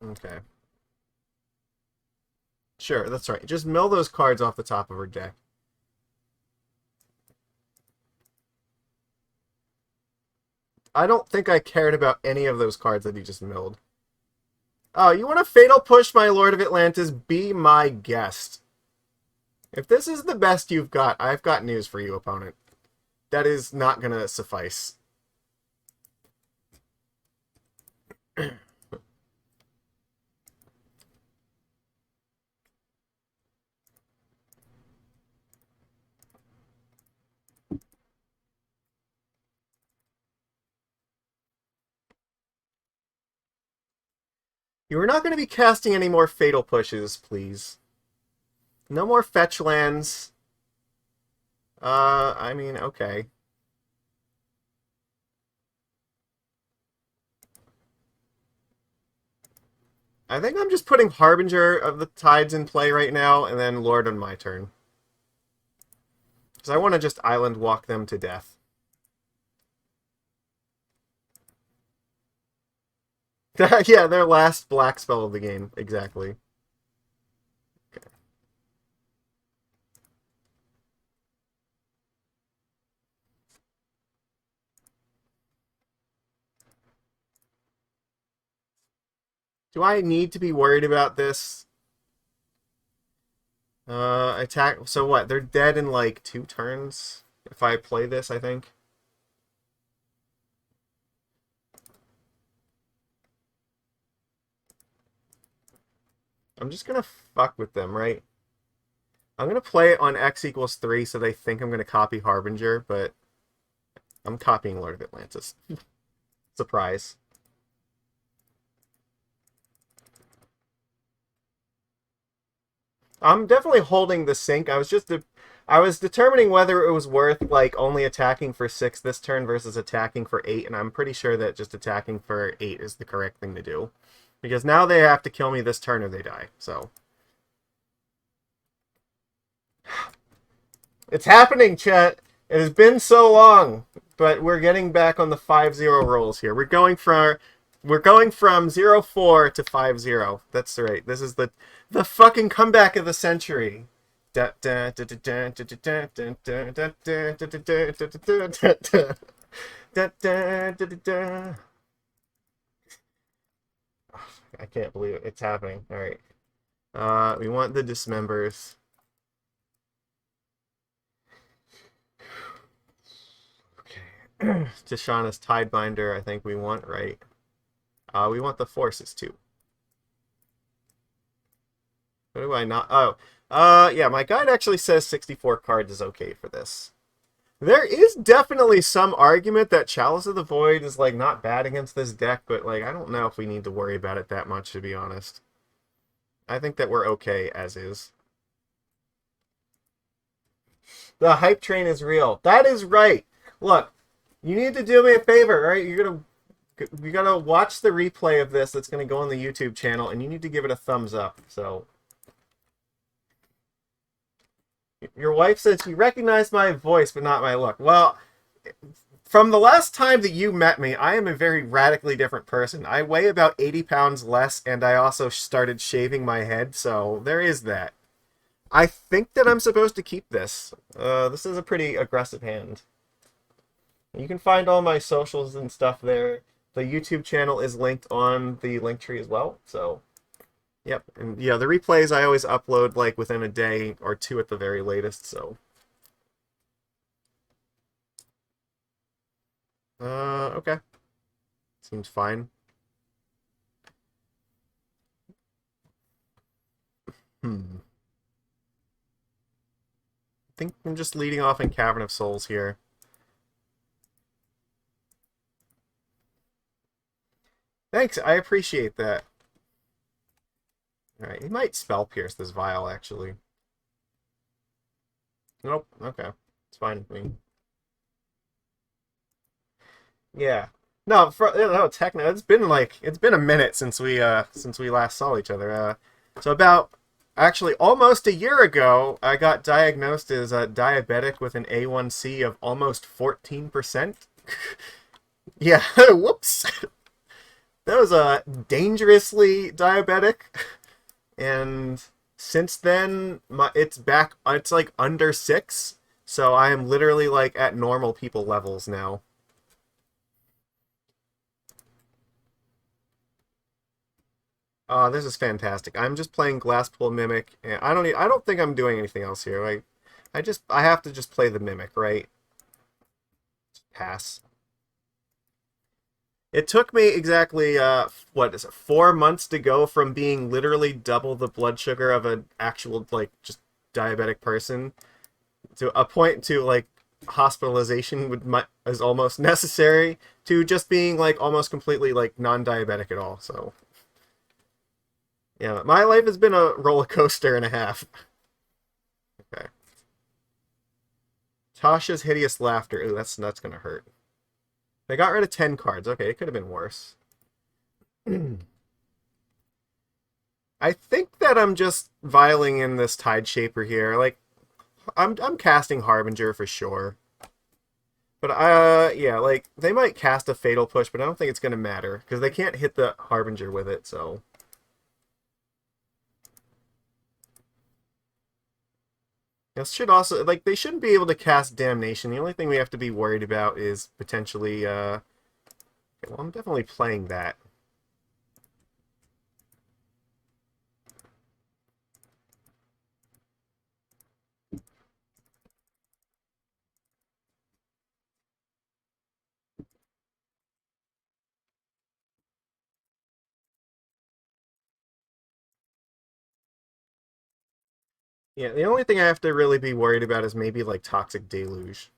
Okay. Sure, that's right. Just mill those cards off the top of her deck. I don't think I cared about any of those cards that he just milled. Oh, you want to Fatal Push my Lord of Atlantis? Be my guest. If this is the best you've got, I've got news for you, opponent. That is not going to suffice. You are not going to be casting any more Fatal Pushes, please. No more fetch lands. I mean, okay. I think I'm just putting Harbinger of the Tides in play right now, and then Lord on my turn. Because I want to just island walk them to death. Yeah, their last black spell of the game, exactly. Okay. Do I need to be worried about this? Attack. So what? They're dead in like 2 turns if I play this, I think. I'm just gonna fuck with them, right? I'm gonna play it on X equals 3 so they think I'm gonna copy Harbinger, but I'm copying Lord of Atlantis. Surprise. I'm definitely holding the sync. I was determining whether it was worth like only attacking for 6 this turn versus attacking for 8, and I'm pretty sure that just attacking for 8 is the correct thing to do. Because now they have to kill me this turn or they die. So it's happening, chat. It has been so long, but we're getting back on the 5-0 rolls here. We're going from 0-4 to 5-0. That's right. This is the fucking comeback of the century. I can't believe it. It's happening. All right. We want the Dismembers. Okay. Tishana's Tidebinder, I think we want, right? We want the Forces too. What do I not? Oh, yeah, my guide actually says 64 cards is okay for this. There is definitely some argument that Chalice of the Void is, like, not bad against this deck, but, like, I don't know if we need to worry about it that much, to be honest. I think that we're okay as is. The hype train is real. That is right. Look, you need to do me a favor, right? You gotta watch the replay of this that's gonna go on the YouTube channel, and you need to give it a thumbs up. So, your wife said she recognized my voice, but not my look. Well, from the last time that you met me, I am a very radically different person. I weigh about 80 pounds less, and I also started shaving my head, so there is that. I think that I'm supposed to keep this. This is a pretty aggressive hand. You can find all my socials and stuff there. The YouTube channel is linked on the link tree as well, so... Yep, and yeah, the replays I always upload, like, within a day or two at the very latest, so... Okay. Seems fine. I think I'm just leading off in Cavern of Souls here. Thanks, I appreciate that. Alright, he might spell pierce this vial, actually. Nope, okay. It's fine with me. Yeah. No, technically, it's been a minute since we last saw each other. So about, actually, almost a year ago, I got diagnosed as diabetic with an A1C of almost 14%. Yeah, whoops. That was dangerously diabetic. And since then, it's like under 6. So I am literally like at normal people levels now. This is fantastic. I'm just playing Glasspool Mimic, and I don't think I'm doing anything else here. Like, I have to just play the Mimic, right? Just pass. It took me exactly, what is it, 4 months to go from being literally double the blood sugar of an actual, like, just diabetic person to a point to, like, hospitalization is almost necessary to just being, like, almost completely, like, non-diabetic at all, so... Yeah, my life has been a roller coaster and a half. Okay. Tasha's Hideous Laughter. Ooh, that's gonna hurt. They got rid of 10 cards. Okay, it could have been worse. I think that I'm just vialing in this Tide Shaper here. Like, I'm casting Harbinger for sure. But, yeah, like, they might cast a Fatal Push, but I don't think it's gonna matter. Because they can't hit the Harbinger with it, so... This should also, like, they shouldn't be able to cast Damnation. The only thing we have to be worried about is potentially, okay, well, I'm definitely playing that. Yeah, the only thing I have to really be worried about is maybe, like, Toxic Deluge.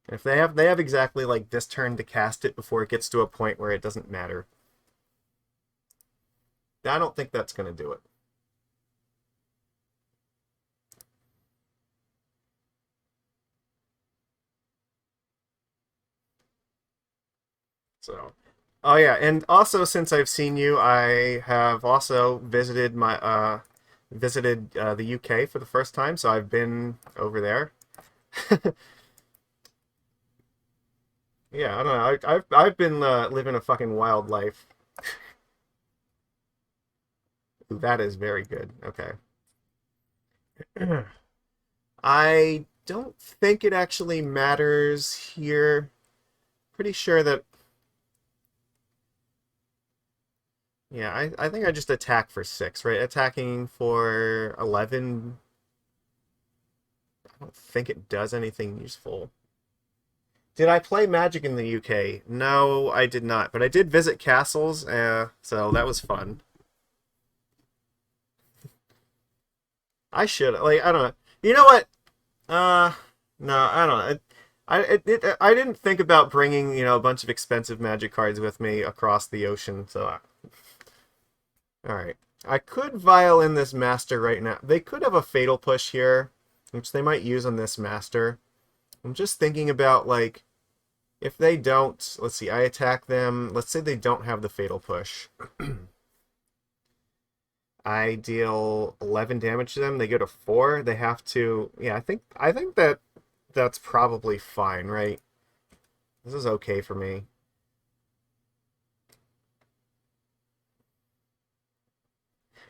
If they have exactly, like, this turn to cast it before it gets to a point where it doesn't matter. I don't think that's going to do it. So, oh yeah, and also since I've seen you, I have also visited the UK for the first time, so I've been over there. Yeah, I don't know. I've been living a fucking wild life. Ooh, that is very good. Okay. I don't think it actually matters here. Pretty sure that... Yeah, I think I just attack for 6, right? Attacking for 11... I don't think it does anything useful. Did I play Magic in the UK? No, I did not. But I did visit castles, so that was fun. I should, like, I don't know. You know what? Uh, no, I don't know. I didn't think about bringing, a bunch of expensive Magic cards with me across the ocean, so... All right. I could vial in this master right now. They could have a fatal push here, which they might use on this master. I'm just thinking about, like, if they don't, let's see, I attack them. Let's say they don't have the fatal push. I deal 11 damage to them. They go to 4. They have to, yeah, I think that's probably fine, right? This is okay for me.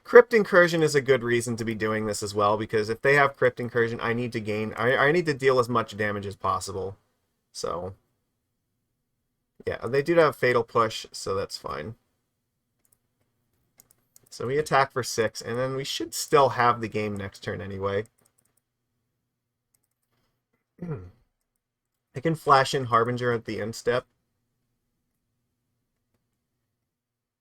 Crypt Incursion is a good reason to be doing this as well, because if they have Crypt Incursion, I need to gain, I need to deal as much damage as possible. So, yeah, they do have Fatal Push, so that's fine. So we attack for 6, and then we should still have the game next turn anyway. I can flash in Harbinger at the end step.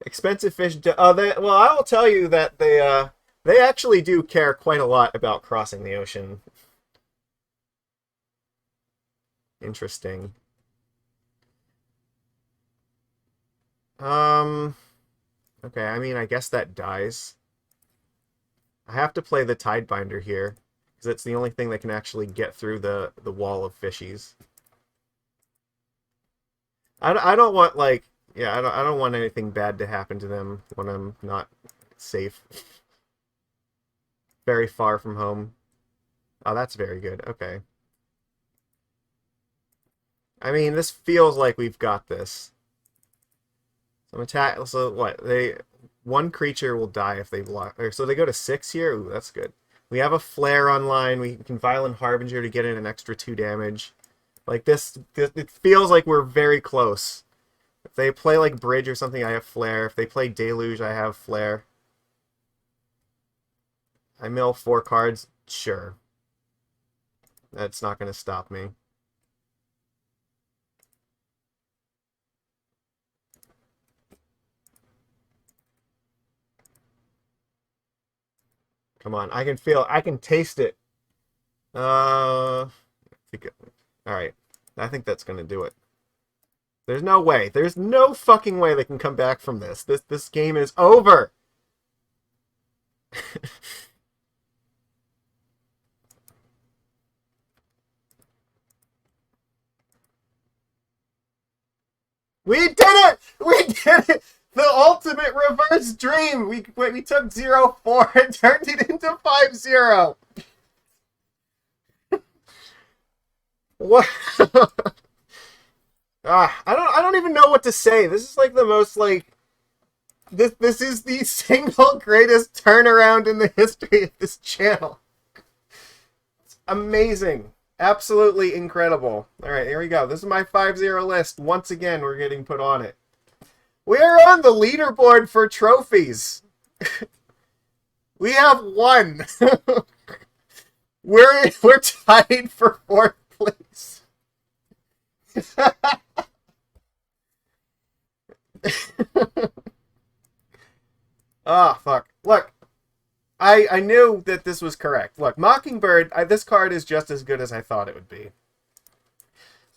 Expensive fish. Well, I will tell you that they actually do care quite a lot about crossing the ocean. Interesting. Okay, I mean, I guess that dies. I have to play the Tidebinder here, because it's the only thing that can actually get through the wall of fishies. I don't want, like, yeah, I don't want anything bad to happen to them when I'm not safe. Very far from home. Oh, that's very good. Okay. I mean, this feels like we've got this. Some attack. So what? One creature will die if they block. So they go to 6 here. Ooh, that's good. We have a flare online. We can Violent Harbinger to get in an extra 2 damage. Like this, it feels like we're very close. If they play like Bridge or something, I have Flare. If they play Deluge, I have Flare. I mill 4 cards. Sure. That's not going to stop me. Come on, I can feel, I can taste it. Uh, all right, I think that's gonna do it. There's no way. There's no fucking way they can come back from this. This game is over. We did it! We did it! The ultimate reverse dream. We took 0-4 and turned it into 5-0. What? I don't even know what to say. This is like the most like this is the single greatest turnaround in the history of this channel. It's amazing. Absolutely incredible. All right, here we go. This is my 5-0 list. Once again, we're getting put on it. We're on the leaderboard for trophies. We have 1. We're tied for 4th place. Ah, fuck. Look, I knew that this was correct. Look, Mockingbird, this card is just as good as I thought it would be.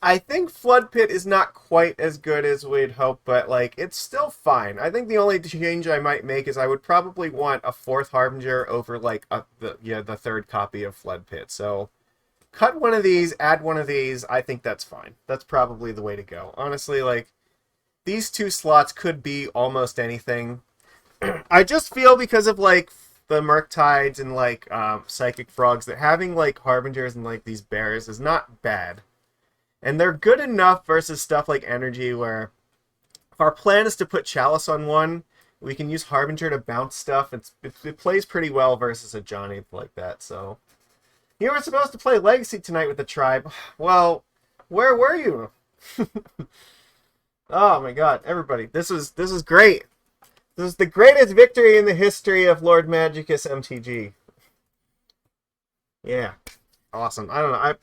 I think Floodpit is not quite as good as we'd hope, but, like, it's still fine. I think the only change I might make is I would probably want a 4th Harbinger over, like, the 3rd copy of Floodpit. So, cut one of these, add one of these, I think that's fine. That's probably the way to go. Honestly, like, these 2 slots could be almost anything. I just feel because of, like, the Murktides and, like, Psychic Frogs, that having, like, Harbingers and, like, these bears is not bad. And they're good enough versus stuff like Energy where if our plan is to put Chalice on one, We can use Harbinger to bounce stuff. It plays pretty well versus a Johnny like that. So you were supposed to play Legacy tonight with the tribe. Well, where were you? Oh my God, everybody! This is great. This is the greatest victory in the history of Lord Magicus MTG. Yeah, awesome. I don't know.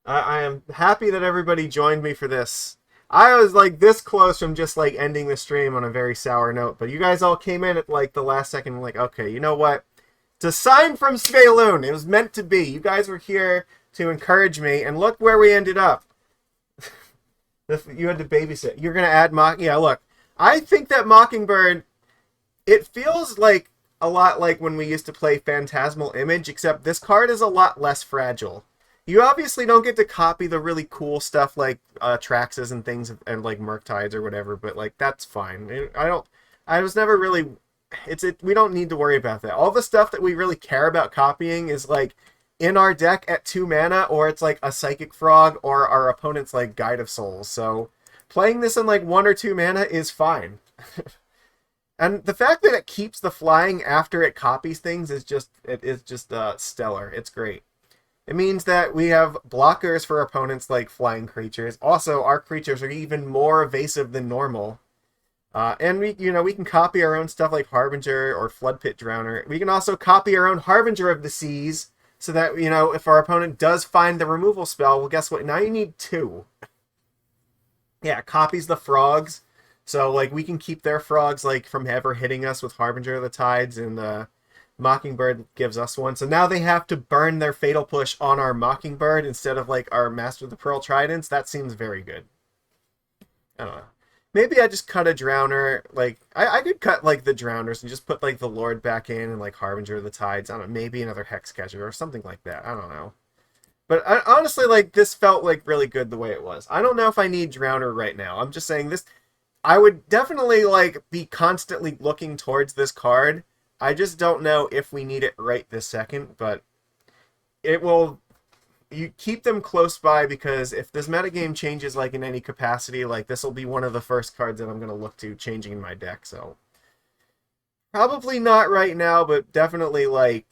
I am happy that everybody joined me for this. I was like this close from just like ending the stream on a very sour note, but you guys all came in at like the last second, like, okay, you know what? It's a sign from Sveloon. It was meant to be. You guys were here to encourage me, and look where we ended up. You had to babysit. You're gonna add Yeah, look. I think that Mockingbird, it feels like a lot like when we used to play Phantasmal Image, except this card is a lot less fragile. You obviously don't get to copy the really cool stuff like Traxes and things, and like Murktides or whatever, but like that's fine. I was never really. We don't need to worry about that. All the stuff that we really care about copying is like in our deck at 2 mana, or it's like a Psychic Frog, or our opponent's like Guide of Souls. So playing this in like 1 or 2 mana is fine. And the fact that it keeps the flying after it copies things is just stellar. It's great. It means that we have blockers for opponents like flying creatures. Also, our creatures are even more evasive than normal. And we can copy our own stuff like Harbinger or Floodpits Drowner. We can also copy our own Harbinger of the Seas, so that, if our opponent does find the removal spell, well, guess what? Now you need 2. Yeah, it copies the frogs. So, like, we can keep their frogs, like, from ever hitting us with Harbinger of the Tides, and Mockingbird gives us one. So now they have to burn their Fatal Push on our Mockingbird instead of, like, our Master of the Pearl Tridents. That seems very good. I don't know. Maybe I just cut a Drowner. Like, I could cut, like, the Drowners and just put, like, the Lord back in and, like, Harbinger of the Tides. I don't know, maybe another Hexcatcher or something like that. I don't know. But honestly, like, this felt, like, really good the way it was. I don't know if I need Drowner right now. I'm just saying this. I would definitely, like, be constantly looking towards this card. I just don't know if we need it right this second, but it will. You keep them close by, because if this metagame changes, like, in any capacity, like, this will be one of the first cards that I'm going to look to changing in my deck, so. Probably not right now, but definitely, like,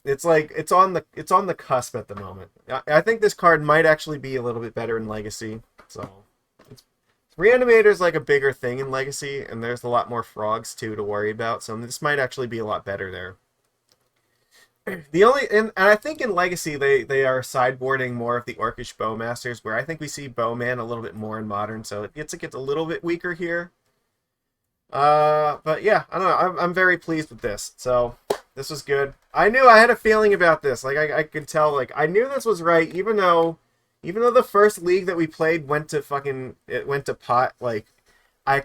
it's on the cusp at the moment. I think this card might actually be a little bit better in Legacy, so. Reanimator's like a bigger thing in Legacy, and there's a lot more frogs too to worry about, so this might actually be a lot better there. And I think in Legacy they are sideboarding more of the Orcish Bowmasters, where I think we see Bowman a little bit more in Modern, so it gets a little bit weaker here. But yeah, I don't know. I'm very pleased with this. So this was good. I had a feeling about this. Like I could tell. Like I knew this was right, even though the first league that we played went to pot. Like I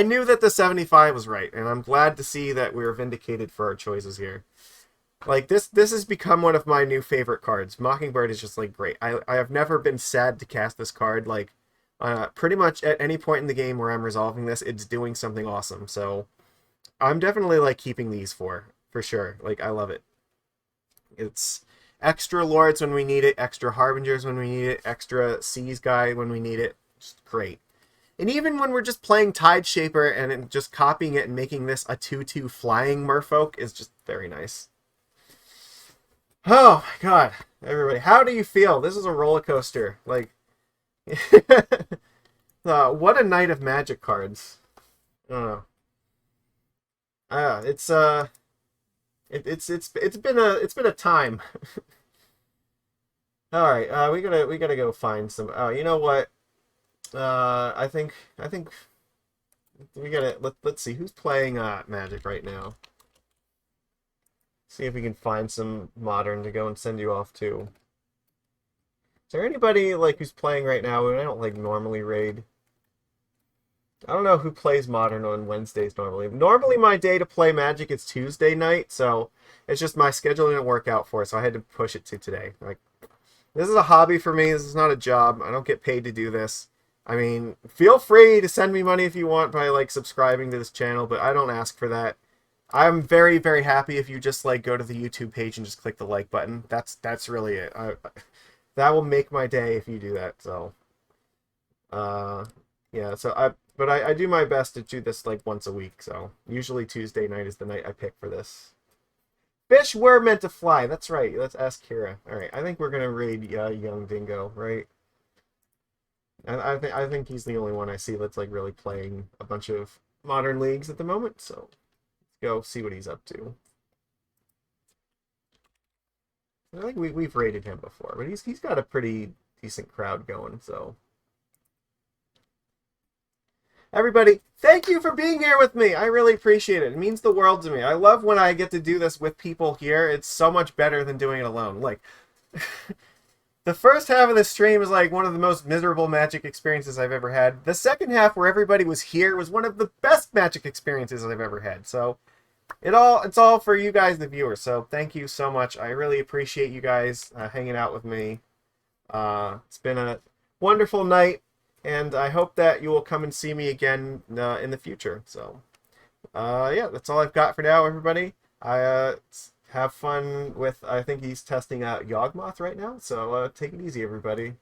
knew that the 75 was right, and I'm glad to see that we were vindicated for our choices here. Like, this has become one of my new favorite cards. Mockingbird is just, like, great. I have never been sad to cast this card. Like, pretty much at any point in the game where I'm resolving this, it's doing something awesome. So, I'm definitely, like, keeping these for sure. Like, I love it. It's extra Lords when we need it, extra Harbingers when we need it, extra Seas Guy when we need it. Just great. And even when we're just playing Tideshaper and just copying it and making this a 2/2 flying Merfolk is just very nice. Oh my god, everybody, how do you feel? This is a roller coaster. Like, what a night of Magic cards. I don't know. It's been a time. All right, we gotta go find some. Oh, you know what? I think we gotta let's see who's playing Magic right now. See if we can find some Modern to go and send you off to. Is there anybody like who's playing right now who I don't like normally raid? I don't know who plays Modern on Wednesdays normally. Normally my day to play Magic is Tuesday night, so it's just my schedule didn't work out for it, so I had to push it to today. Like, this is a hobby for me. This is not a job. I don't get paid to do this. I mean, feel free to send me money if you want by like subscribing to this channel, but I don't ask for that. I'm very, very happy if you just like go to the YouTube page and just click the like button. That's really it. That will make my day if you do that. So, yeah. So But I do my best to do this like once a week, so usually Tuesday night is the night I pick for this. Fish were meant to fly. That's right. Let's ask Kira. All right, I think we're gonna raid Young Dingo, right? I think he's the only one I see that's like really playing a bunch of modern leagues at the moment. So let's go see what he's up to. I think we've raided him before, but he's got a pretty decent crowd going. So everybody, thank you for being here with me. I really appreciate it. It means the world to me. I love when I get to do this with people here. It's so much better than doing it alone. Like, the first half of the stream is like one of the most miserable Magic experiences I've ever had. The second half, where everybody was here, was one of the best Magic experiences I've ever had. So it's all for you guys, the viewers. So thank you so much. I really appreciate you guys hanging out with me. It's been a wonderful night. And I hope that you will come and see me again in the future. So, yeah, that's all I've got for now, everybody. Have fun with, I think he's testing out Yawgmoth right now. So take it easy, everybody.